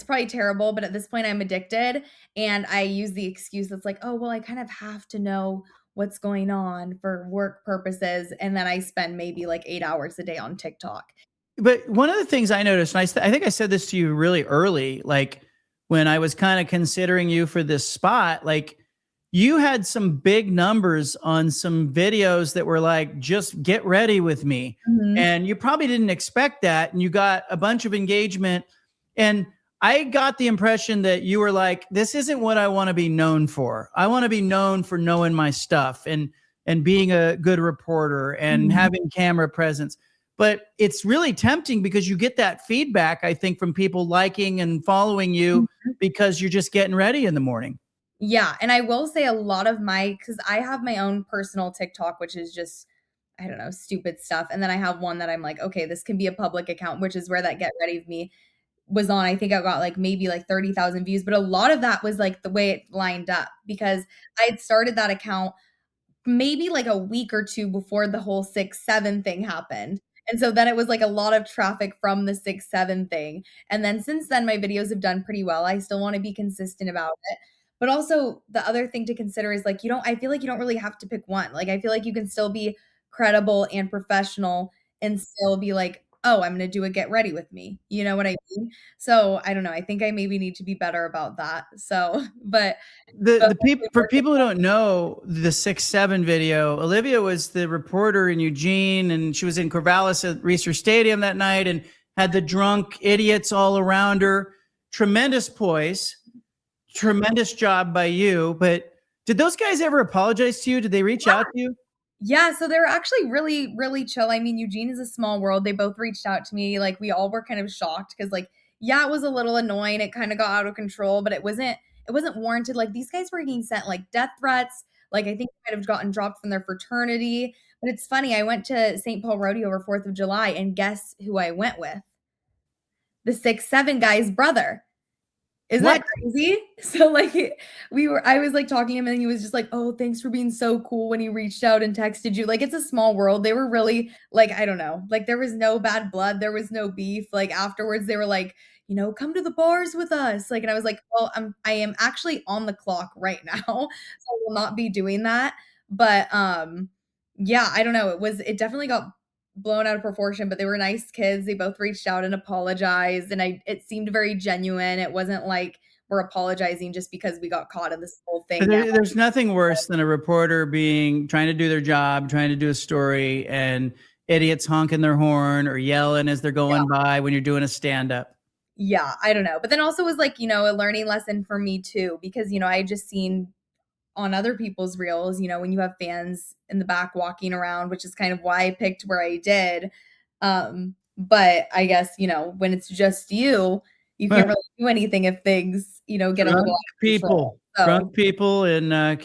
C: probably terrible, but at this point I'm addicted, and I use the excuse that's like, oh, well, I kind of have to know what's going on for work purposes. And then I spend maybe like 8 hours a day on TikTok.
A: But one of the things I noticed, and I think I said this to you really early, like when I was kind of considering you for this spot, like you had some big numbers on some videos that were like, just get ready with me.
C: Mhm.
A: And you probably didn't expect that. And you got a bunch of engagement. And I got the impression that you were like, this isn't what I want to be known for. I want to be known for knowing my stuff and being a good reporter and having camera presence. But it's really tempting because you get that feedback, I think, from people liking and following you because you're just getting ready in the morning.
C: Yeah. And I will say a lot of because I have my own personal TikTok, which is just, I don't know, stupid stuff. And then I have one that I'm like, okay, this can be a public account, which is where that Get Ready With Me was on. I think I got like maybe like 30,000 views, but a lot of that was like the way it lined up, because I had started that account maybe like a week or two before the whole 6-7 thing happened. And so then it was like a lot of traffic from the 6-7 thing. And then since then, my videos have done pretty well. I still want to be consistent about it. But also the other thing to consider is like, I feel like you don't really have to pick one. Like, I feel like you can still be credible and professional and still be like, oh, I'm going to do a Get Ready With Me. You know what I mean? So I don't know. I think I maybe need to be better about that. So, but
A: for people who don't know the 6-7 video, Olivia was the reporter in Eugene, and she was in Corvallis at Research Stadium that night and had the drunk idiots all around her. Tremendous poise, tremendous job by you. But did those guys ever apologize to you? Did they reach out to you?
C: Yeah, so they were actually really, really chill. I mean, Eugene is a small world. They both reached out to me. Like, we all were kind of shocked because, like, yeah, it was a little annoying. It kind of got out of control, but it wasn't warranted. Like, these guys were getting sent like death threats. Like, I think they might have gotten dropped from their fraternity. But it's funny. I went to St. Paul Rodeo over 4th of July, and guess who I went with? The 6-7 guy's brother. Isn't that crazy? So like I was like talking to him, and he was just like, oh, thanks for being so cool when he reached out and texted you. Like, it's a small world. They were really like, I don't know, like there was no bad blood. There was no beef. Like afterwards they were like, come to the bars with us. Like, and I was like, well, I am actually on the clock right now. So I will not be doing that. But yeah, I don't know. It definitely got blown out of proportion, but they were nice kids. They both reached out and apologized, and it seemed very genuine. It wasn't like we're apologizing just because we got caught in this whole thing.
A: There's nothing worse than a reporter trying to do their job, trying to do a story, and idiots honking their horn or yelling as they're going by when you're doing a stand-up.
C: Yeah, I don't know. But then also was like, a learning lesson for me too, because, I had just seen on other people's reels, when you have fans in the back walking around, which is kind of why I picked where I did. But I guess, when it's just you can't really do anything if things, get a little
A: drunk people in a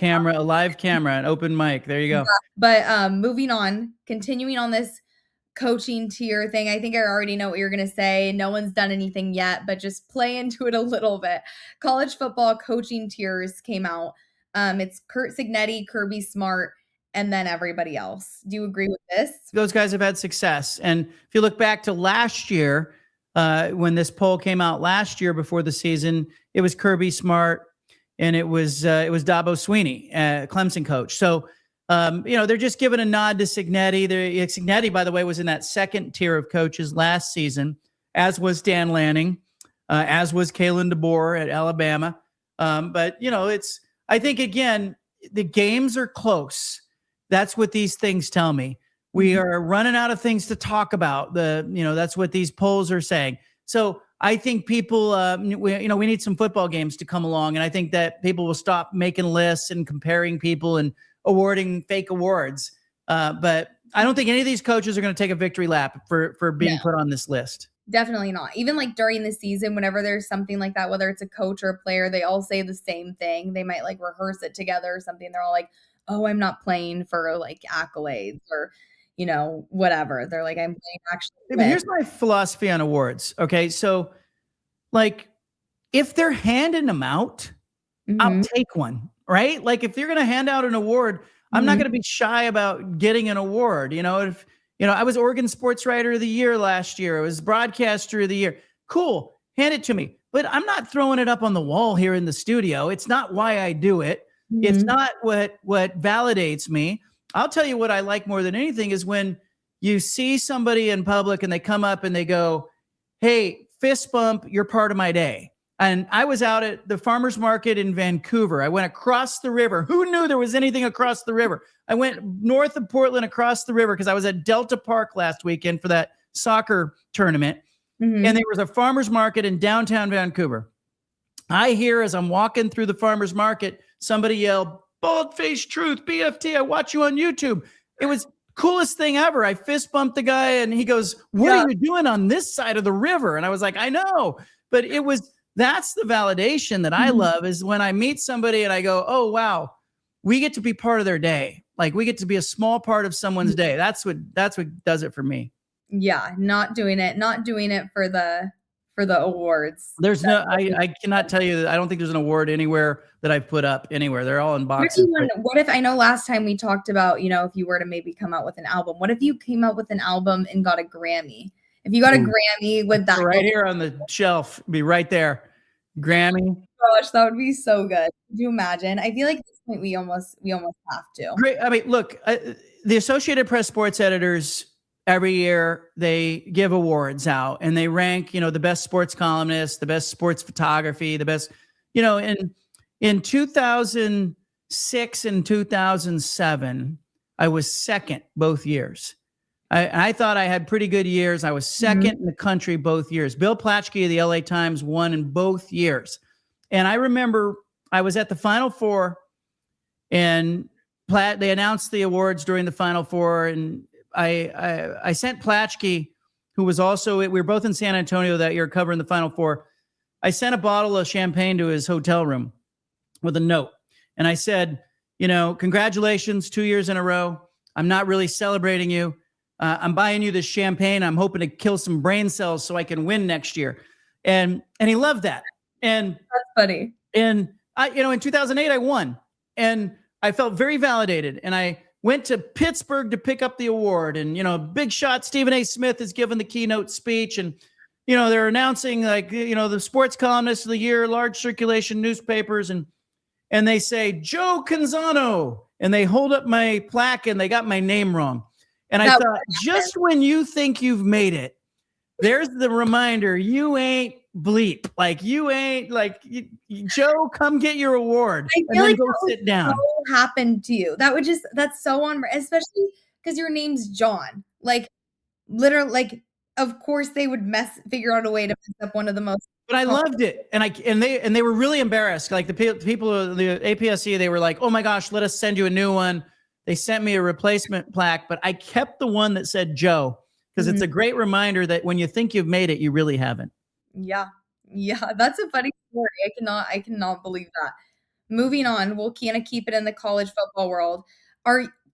A: live camera, an open mic. There you go.
C: Yeah. But moving on, continuing on this coaching tier thing, I think I already know what you're going to say. No one's done anything yet, but just play into it a little bit. College football coaching tiers came out. It's Curt Cignetti, Kirby Smart, and then everybody else. Do you agree with this?
A: Those guys have had success. And if you look back to last year, when this poll came out last year before the season, it was Kirby Smart and it was Dabo Swinney, Clemson coach. So, they're just giving a nod to Cignetti. Cignetti, by the way, was in that second tier of coaches last season, as was Dan Lanning. as was Kalen DeBoer at Alabama. But, I think, again, the games are close. That's what these things tell me. We are running out of things to talk about. That's what these polls are saying. So I think people, we need some football games to come along. And I think that people will stop making lists and comparing people and awarding fake awards. But I don't think any of these coaches are going to take a victory lap for being put on this list.
C: Definitely not. Even like during the season, whenever there's something like that, whether it's a coach or a player, they all say the same thing. They might like rehearse it together or something. They're all like, oh, I'm not playing for like accolades or, whatever. They're like, I'm playing actually.
A: But here's my philosophy on awards. Okay. So like if they're handing them out, I'll take one, right? Like if you're going to hand out an award, I'm not going to be shy about getting an award. If I was Oregon Sports Writer of the Year last year, I was Broadcaster of the Year. Cool, hand it to me. But I'm not throwing it up on the wall here in the studio. It's not why I do it. It's not what validates me. I'll tell you what I like more than anything is when you see somebody in public and they come up and they go, hey, fist bump, you're part of my day. And I was out at the farmer's market in Vancouver. I went across the river. Who knew there was anything across the river? I went north of Portland across the river because I was at Delta Park last weekend for that soccer tournament. And there was a farmer's market in downtown Vancouver. I hear as I'm walking through the farmer's market, somebody yelled, "Bald-faced truth, BFT, I watch you on YouTube." It was coolest thing ever. I fist bumped the guy and he goes, "What are you doing on this side of the river?" And I was like, I know. But that's the validation that I love is when I meet somebody and I go, oh, wow, we get to be part of their day. Like we get to be a small part of someone's day. That's what does it for me.
C: Yeah. Not doing it for the awards.
A: There's I cannot tell you that I don't think there's an award anywhere that I've put up anywhere. They're all in boxes.
C: What if, I know last time we talked about, if you were to maybe come out with an album, what if you came out with an album and got a Grammy? If you got a Grammy, would that
A: right here on the shelf be right there? Grammy.
C: Gosh, that would be so good. Could you imagine? I feel like at this point we almost have to.
A: Great. I mean, look, the Associated Press sports editors every year they give awards out and they rank, the best sports columnists, the best sports photography, the best, in 2006 and 2007, I was second both years. I thought I had pretty good years. I was second in the country both years. Bill Platschke of the LA Times won in both years. And I remember I was at the Final Four and they announced the awards during the Final Four. And I sent Platschke, who was also, we were both in San Antonio that year covering the Final Four. I sent a bottle of champagne to his hotel room with a note. And I said, congratulations, 2 years in a row. I'm not really celebrating you. I'm buying you this champagne. I'm hoping to kill some brain cells so I can win next year. And he loved that. And
C: that's funny.
A: And in 2008, I won and I felt very validated. And I went to Pittsburgh to pick up the award and, big shot. Stephen A. Smith is giving the keynote speech and, they're announcing the sports columnist of the year, large circulation newspapers. And they say, Joe Canzano. And they hold up my plaque and they got my name wrong. And I thought, just when you think you've made it, there's the reminder, you ain't bleep. Like you ain't Joe, come get your award.
C: I feel like
A: go sit down.
C: So happened to you. That's so on, especially because your name's John. Like literally, of course they would figure out a way to mess up one of the most.
A: But I loved it. And they were really embarrassed. Like the people of the APSC, they were like, oh my gosh, let us send you a new one. They sent me a replacement plaque, but I kept the one that said Joe because it's a great reminder that when you think you've made it, you really haven't.
C: Yeah. Yeah. That's a funny story. I cannot believe that. Moving on, we'll kind of keep it in the college football world.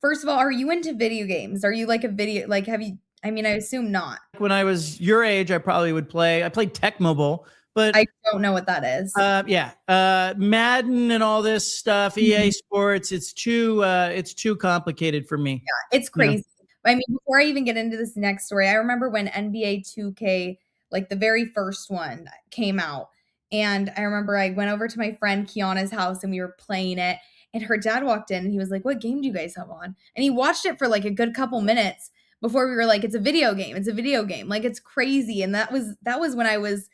C: First of all, are you into video games? Are you like a video, like have you, I assume not.
A: When I was your age, I probably would play. I played Tech Mobile. But
C: I don't know what that is.
A: Madden and all this stuff, EA Sports, it's too complicated for me.
C: Yeah, it's crazy. Before I even get into this next story, I remember when NBA 2K, like the very first one came out. And I remember I went over to my friend Kiana's house and we were playing it. And her dad walked in and he was like, what game do you guys have on? And he watched it for like a good couple minutes before we were like, it's a video game. It's a video game. Like, it's crazy. And that was when I was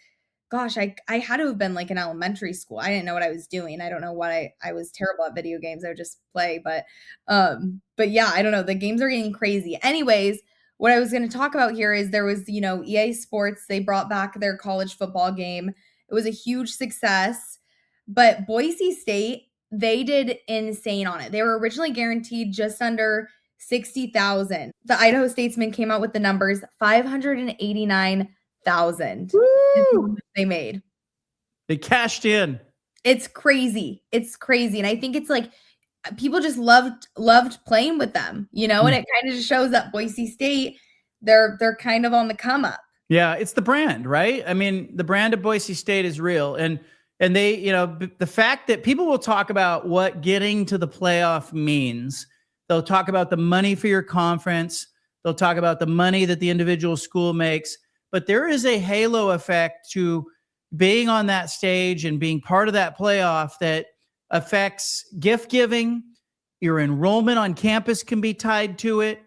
C: gosh, I had to have been like in elementary school. I didn't know what I was doing. I don't know what I was terrible at video games. I would just play, but yeah, I don't know. The games are getting crazy. Anyways, what I was going to talk about here is there was, EA Sports, they brought back their college football game. It was a huge success, but Boise State, they did insane on it. They were originally guaranteed just under 60,000. The Idaho Statesman came out with the numbers, 589,000 they made.
A: They cashed in.
C: It's crazy. It's crazy. And I think it's like people just loved playing with them, and it kind of just shows that Boise State, they're kind of on the come up.
A: Yeah, it's the brand, right? I mean, the brand of Boise State is real. And they, the fact that people will talk about what getting to the playoff means. They'll talk about the money for your conference. They'll talk about the money that the individual school makes. But there is a halo effect to being on that stage and being part of that playoff that affects gift giving. Your enrollment on campus can be tied to it.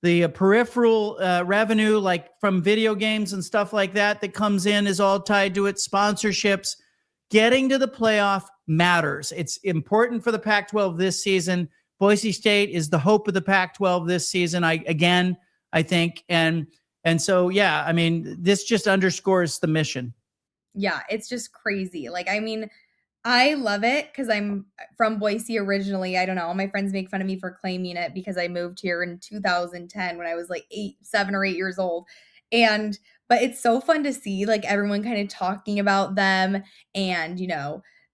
A: The peripheral revenue, like from video games and stuff like that comes in, is all tied to it. Sponsorships. Getting to the playoff matters. It's important for the Pac-12 this season. Boise State is the hope of the Pac-12 this season. I think. And so, yeah, I mean, this just underscores the mission.
C: Yeah, it's just crazy. Like, I mean, I love it because I'm from Boise originally. I don't know. All my friends make fun of me for claiming it because I moved here in 2010 when I was like 7 or 8 years old. But it's so fun to see like everyone kind of talking about them and,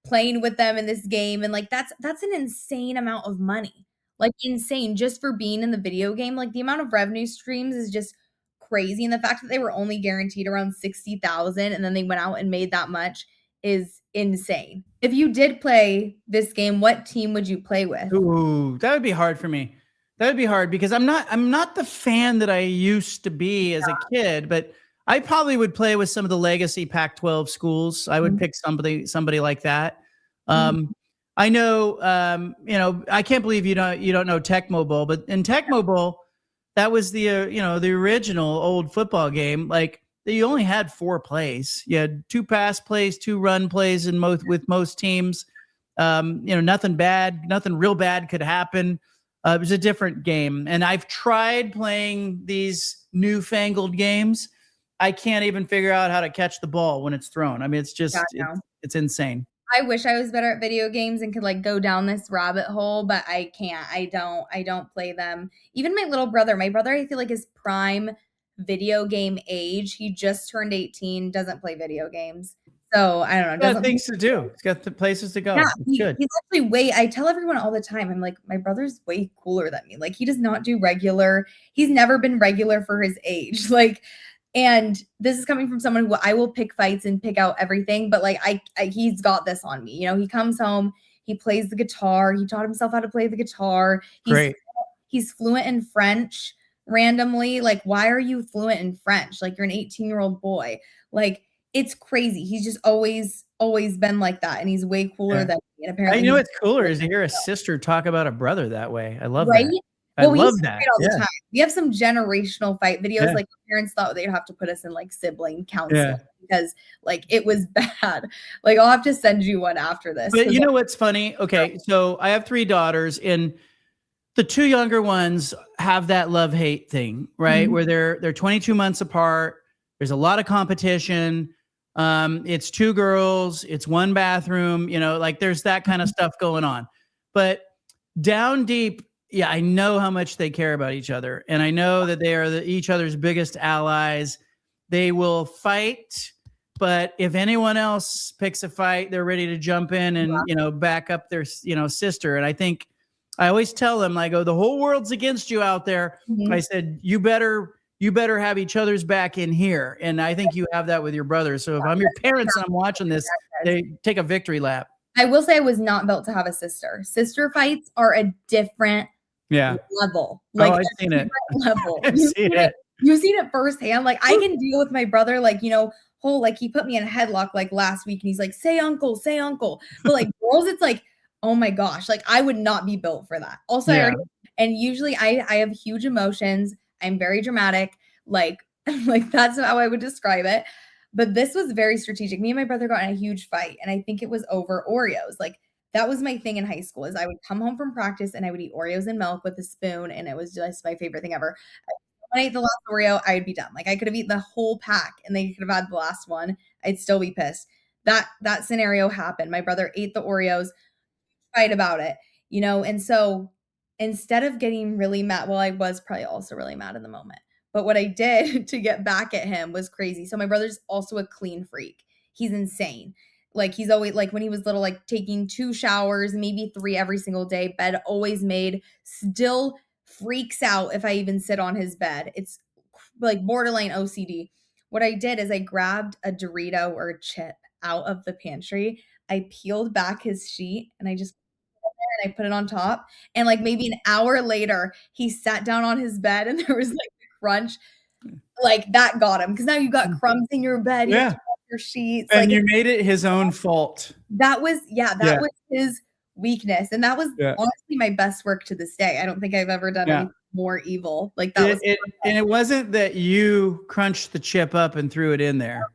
C: playing with them in this game. And like, that's an insane amount of money, like insane just for being in the video game. Like the amount of revenue streams is just crazy. And the fact that they were only guaranteed around 60,000 and then they went out and made that much is insane. If you did play this game, what team would you play with?
A: Ooh, that would be hard for me. That would be hard because I'm not the fan that I used to be as a kid, but I probably would play with some of the legacy Pac-12 schools. I would pick somebody like that. I know, I can't believe you don't know Tecmo Bowl, but in Tecmo Bowl, that was the original old football game. Like you only had 4 plays. You had 2 pass plays, 2 run plays with most teams. Nothing real bad could happen. It was a different game. And I've tried playing these newfangled games. I can't even figure out how to catch the ball when it's thrown. I mean, it's just, it's insane.
C: I wish I was better at video games and could like go down this rabbit hole, but I can't. I don't play them. Even my brother, I feel like is prime video game age. He just turned 18, doesn't play video games. So I don't know.
A: He's got things to do. He's got the places to go.
C: Yeah, he's actually I tell everyone all the time, I'm like, my brother's way cooler than me. Like he does not do regular. He's never been regular for his age. Like, and this is coming from someone who I will pick fights and pick out everything, but like he's got this on me. He comes home, he plays the guitar. He taught himself how to play the guitar. He's fluent in French randomly. Like, why are you fluent in French? Like you're an 18-year-old boy. Like it's crazy. He's just always been like that. And he's way cooler than me. And apparently
A: what's cooler is to hear a sister talk about a brother that way. I love
C: that.
A: I love that.
C: All the time. We have some generational fight videos. Like parents thought they'd have to put us in like sibling counseling because like it was bad. Like I'll have to send you one after this.
A: But you know what's funny? Okay, so I have 3 daughters, and the 2 younger ones have that love-hate thing, right? Where they're 22 months apart. There's a lot of competition. It's 2 girls. It's 1 bathroom. Like there's that kind of stuff going on. But down deep, yeah, I know how much they care about each other. And I know that they are each other's biggest allies. They will fight, but if anyone else picks a fight, they're ready to jump in and, back up their, sister. And I think I always tell them, I go, the whole world's against you out there. I said, you better have each other's back in here. And I think you have that with your brother. So if I'm your parents and I'm watching this, they take a victory lap.
C: I will say I was not built to have a sister. Sister fights are a different level. Like
A: I've seen it.
C: Level.
A: I've seen it.
C: You've seen it firsthand. Like I can deal with my brother, like, like he put me in a headlock like last week and he's like, say uncle. But like girls, it's like, oh my gosh, like I would not be built for that. Also, and usually I have huge emotions. I'm very dramatic. Like that's how I would describe it. But this was very strategic. Me and my brother got in a huge fight, and I think it was over Oreos. Like, that was my thing in high school is I would come home from practice and I would eat Oreos and milk with a spoon, and it was just my favorite thing ever. When I ate the last Oreo, I'd be done. Like, I could have eaten the whole pack and they could have had the last one. I'd still be pissed. That scenario happened. My brother ate the Oreos, fight about it, you know? And so instead of getting really mad, well, I was probably also really mad in the moment. But what I did to get back at him was crazy. So my brother's also a clean freak. He's insane. Like, he's always, like, when he was little, like, taking 2 showers, maybe 3 every single day, bed always made, still freaks out if I even sit on his bed. It's like borderline OCD. What I did is I grabbed a Dorito or a chip out of the pantry. I peeled back his sheet and I just and I put it on top. And like maybe an hour later, he sat down on his bed and there was like a crunch. Like, that got him, because now you got crumbs in your bed. You have to wash your sheets.
A: And
C: like,
A: you made it his own fault.
C: That was was his weakness. And that was honestly my best work to this day. I don't think I've ever done anything more evil. Like, that
A: and it wasn't that you crunched the chip up and threw it in there.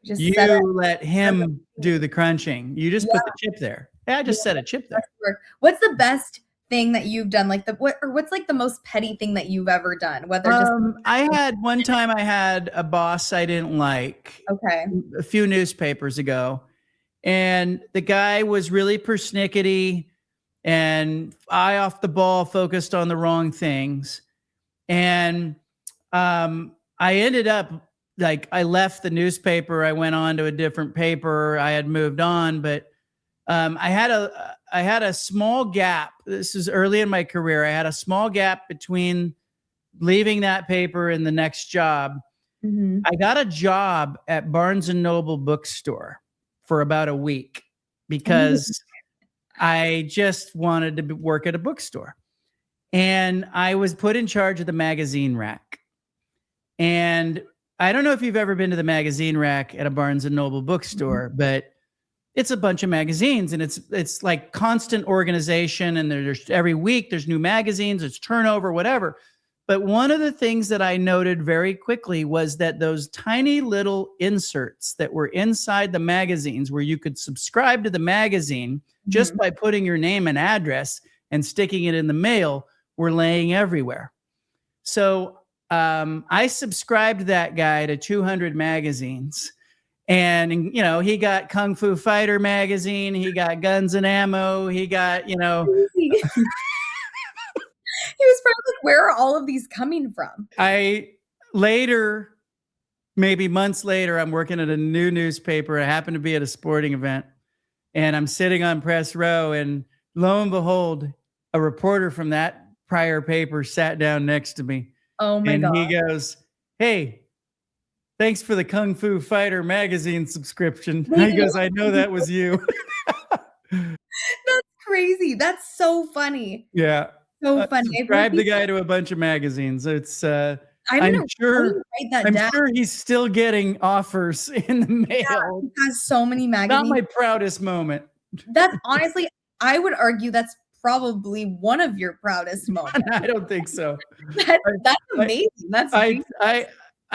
C: Just
A: you let him do the crunching. You just put the chip there. I just set a chip there.
C: What's the best thing that you've done? Like, what's like the most petty thing that you've ever done? Whether
A: I had one time I had a boss I didn't like.
C: Okay.
A: A few newspapers ago, and the guy was really persnickety and eye off the ball, focused on the wrong things. And I ended up, like, I left the newspaper. I went on to a different paper. I had moved on, but I had a small gap. This is early in my career. I had a small gap between leaving that paper and the next job.
C: Mm-hmm.
A: I got a job at Barnes and Noble bookstore for about a week because I just wanted to work at a bookstore. And I was put in charge of the magazine rack. And I don't know if you've ever been to the magazine rack at a Barnes and Noble bookstore, but it's a bunch of magazines, and it's like constant organization, and there's every week there's new magazines, it's turnover, whatever. But one of the things that I noted very quickly was that those tiny little inserts that were inside the magazines, where you could subscribe to the magazine just by putting your name and address and sticking it in the mail, were laying everywhere. So I subscribed that guy to 200 magazines. And, you know, he got Kung Fu Fighter magazine. He got Guns and Ammo. He got, you know.
C: He was probably like, where are all of these coming from?
A: Later, maybe months later, I'm working at a new newspaper. I happen to be at a sporting event. And I'm sitting on press row. And lo and behold, a reporter from that prior paper sat down next to me.
C: Oh, my God.
A: And he goes, "Hey, thanks for the Kung Fu Fighter magazine subscription." He goes, "I know that was you."
C: That's crazy. That's so funny.
A: Yeah.
C: So funny.
A: Subscribe the guy to a bunch of magazines. It's
C: I'm
A: sure he's still getting offers in the mail.
C: Yeah, he has so many magazines.
A: Not my proudest moment.
C: That's honestly, I would argue that's probably one of your proudest moments.
A: I don't think so.
C: That's amazing. That's
A: I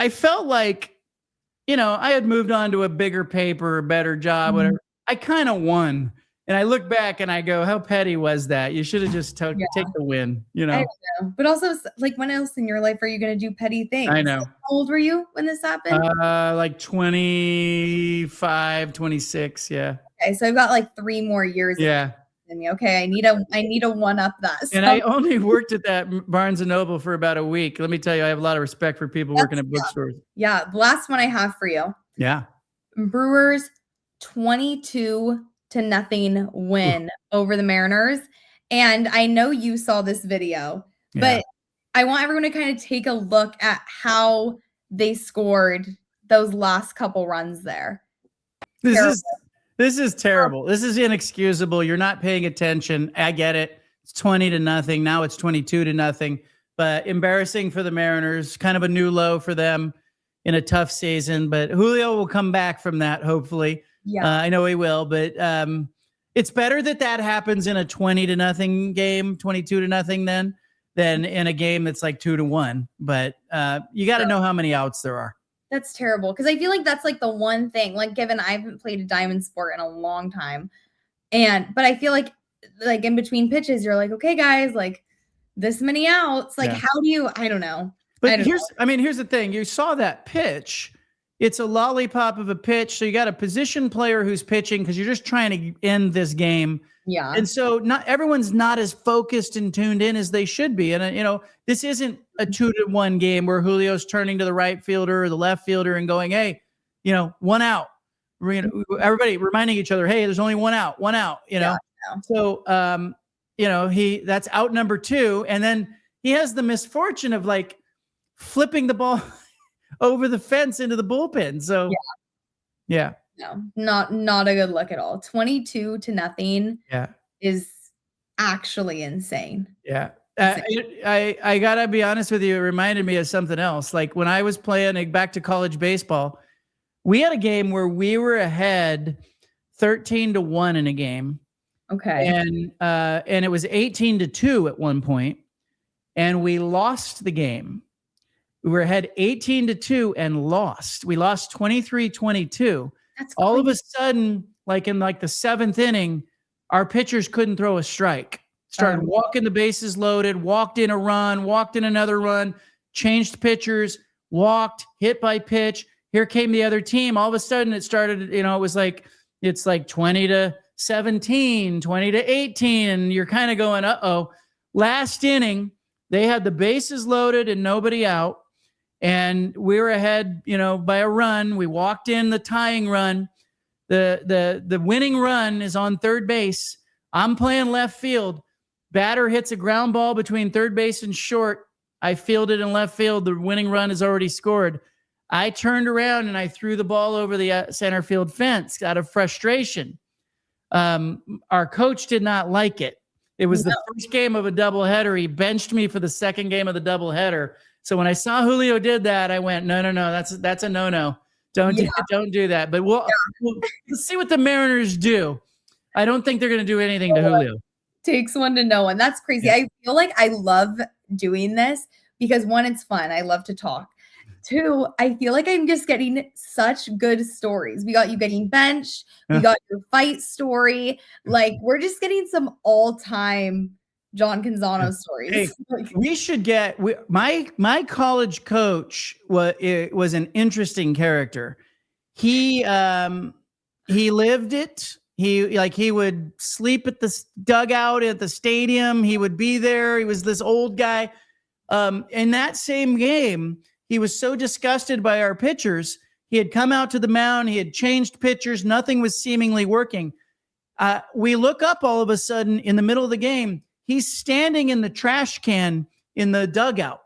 A: felt like, you know, I had moved on to a bigger paper, a better job, whatever. I kind of won. And I look back and I go, how petty was that? You should have just take the win, you know?
C: I know. But also, like, when else in your life are you going to do petty things?
A: I know.
C: How old were you when this happened?
A: Like 25, 26. Yeah.
C: Okay. So I've got like 3 more years.
A: Yeah.
C: Okay. I need a one up that. So.
A: And I only worked at that Barnes and Noble for about a week. Let me tell you, I have a lot of respect for people working at bookstores.
C: Yeah. The last one I have for you.
A: Yeah.
C: Brewers 22-0 win over the Mariners. And I know you saw this video, but I want everyone to kind of take a look at how they scored those last couple runs there.
A: This is terrible. This is inexcusable. You're not paying attention. I get it. It's 20-0. Now it's 22-0. But embarrassing for the Mariners. Kind of a new low for them in a tough season. But Julio will come back from that, hopefully. Yeah, I know he will. But it's better that happens in a 20-0 game, 22-0 than in a game that's like 2-1. But you got to know how many outs there are.
C: That's terrible. Cause I feel like that's like the one thing, like given I haven't played a diamond sport in a long time. But I feel like in between pitches, you're like, okay, guys, like this many outs. Like, how do you, I don't know.
A: But here's the thing. You saw that pitch. It's a lollipop of a pitch. So you got a position player who's pitching because you're just trying to end this game.
C: Yeah.
A: And so not everyone's not as focused and tuned in as they should be. And, this isn't a 2-1 game where Julio's turning to the right fielder or the left fielder and going, hey, 1 out. Everybody reminding each other, hey, there's only 1 out,
C: Yeah.
A: So, that's out number 2. And then he has the misfortune of like flipping the ball over the fence into the bullpen. So, yeah.
C: No, not a good look at all. 22-0 is actually insane.
A: Yeah. I gotta be honest with you. It reminded me of something else. Like when I was playing back to college baseball, we had a game where we were ahead 13-1 in a game.
C: Okay.
A: And it was 18-2 at one point, and we lost the game. We were ahead 18-2 and lost. We lost 23-22.
C: That's
A: all of a sudden, like in like the 7th inning, our pitchers couldn't throw a strike. Started walking the bases loaded, walked in a run, walked in another run, changed pitchers, walked, hit by pitch. Here came the other team. All of a sudden it started, it was like, it's like 20-17, 20-18. And you're kind of going, uh-oh. Last inning, they had the bases loaded and nobody out. And we were ahead, by a run. We walked in the tying run. The winning run is on third base. I'm playing left field. Batter hits a ground ball between third base and short. I fielded in left field. The winning run is already scored. I turned around and I threw the ball over the center field fence out of frustration. Our coach did not like it. It was the first game of a doubleheader. He benched me for the second game of the doubleheader. So when I saw Julio did that, I went, no, that's a no. Don't do that. But we'll see what the Mariners do. I don't think they're going to do anything to Julio.
C: Takes one to know one. That's crazy. Yeah. I feel like I love doing this because 1, it's fun. I love to talk. 2, I feel like I'm just getting such good stories. We got you getting benched. We got your fight story. Like we're just getting some all-time John Canzano stories.
A: Hey, we should get my college coach was an interesting character. He lived it. He would sleep at the dugout at the stadium. He would be there. He was this old guy. In that same game, he was so disgusted by our pitchers. He had come out to the mound. He had changed pitchers. Nothing was seemingly working. We look up all of a sudden in the middle of the game. He's standing in the trash can in the dugout.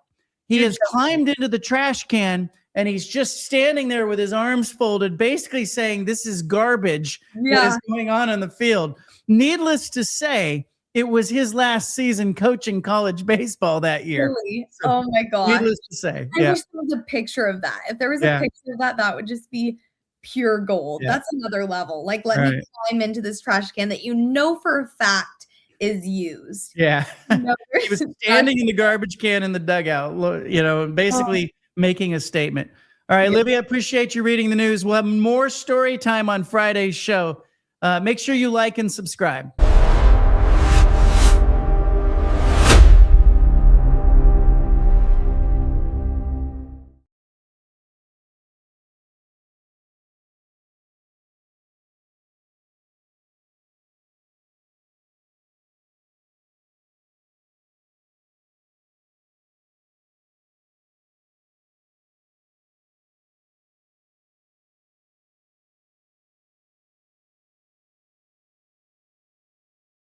A: He has climbed into the trash can and he's just standing there with his arms folded, basically saying, this is garbage that is going on the field. Needless to say, it was his last season coaching college baseball that year.
C: Really? So, oh my God.
A: Needless to say.
C: I wish there was a picture of that. If there was a picture of that, that would just be pure gold. That's another level. Like, let me climb into this trash can that for a fact is used.
A: Yeah. He was standing in the garbage can in the dugout, basically making a statement. All right, Olivia, appreciate you reading the news. We'll have more story time on Friday's show. Make sure you like and subscribe.